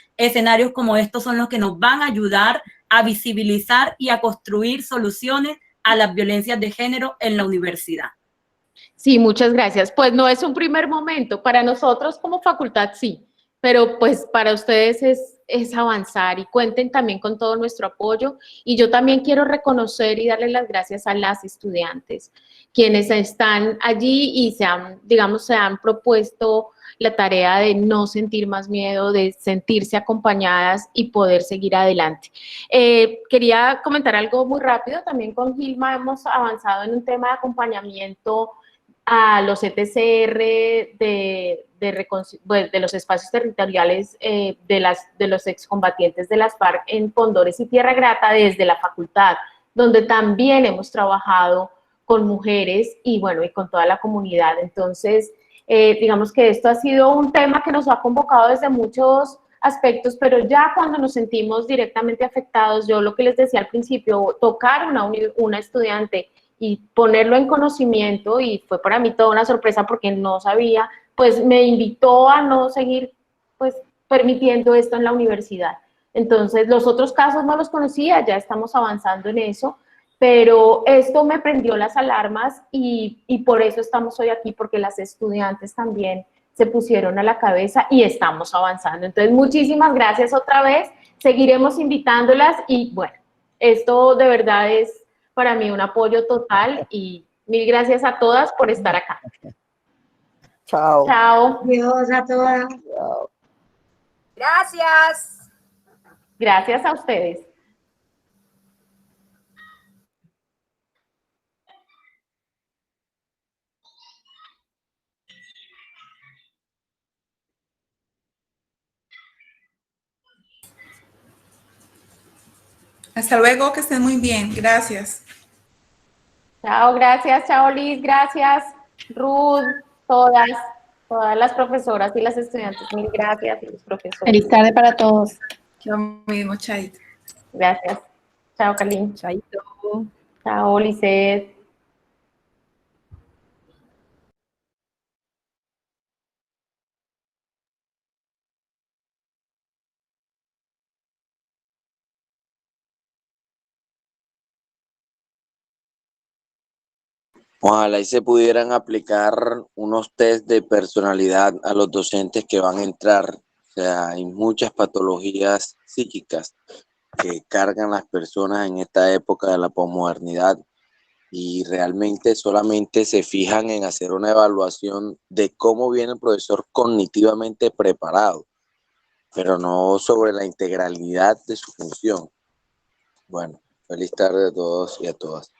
como estos son los que nos van a ayudar a visibilizar y a construir soluciones a las violencias de género en la universidad. Sí, muchas gracias. Pues no es un primer momento, para nosotros como facultad sí, pero pues para ustedes es avanzar, y cuenten también con todo nuestro apoyo. Y yo también quiero reconocer y darle las gracias a las estudiantes, quienes están allí y se han propuesto la tarea de no sentir más miedo, de sentirse acompañadas y poder seguir adelante. Quería comentar algo muy rápido, también con Gilma hemos avanzado en un tema de acompañamiento a los ETCR de los espacios territoriales de los excombatientes de las FARC en Pondores y Tierra Grata desde la facultad, donde también hemos trabajado con mujeres y bueno, y con toda la comunidad. Entonces, digamos que esto ha sido un tema que nos ha convocado desde muchos aspectos, pero ya cuando nos sentimos directamente afectados, yo lo que les decía al principio, tocar una estudiante y ponerlo en conocimiento, y fue para mí toda una sorpresa porque no sabía, pues me invitó a no seguir pues permitiendo esto en la universidad. Entonces los otros casos no los conocía, ya estamos avanzando en eso, pero esto me prendió las alarmas y por eso estamos hoy aquí, porque las estudiantes también se pusieron a la cabeza y estamos avanzando. Entonces muchísimas gracias otra vez, seguiremos invitándolas y bueno, esto de verdad es para mí un apoyo total y mil gracias a todas por estar acá. Chao. Chao. Adiós a todas. Chao. Gracias. Gracias a ustedes. Hasta luego, que estén muy bien. Gracias. Chao, gracias. Chao, Liz. Gracias. Ruth, todas las profesoras y las estudiantes. Mil gracias. Y los profesores. Feliz tarde para todos. Lo mismo, chaito. Gracias. Chao, Kalin. Chaito. Chao, Lisset. Ojalá y se pudieran aplicar unos test de personalidad a los docentes que van a entrar. O sea, hay muchas patologías psíquicas que cargan las personas en esta época de la posmodernidad y realmente solamente se fijan en hacer una evaluación de cómo viene el profesor cognitivamente preparado, pero no sobre la integralidad de su función. Bueno, feliz tarde a todos y a todas.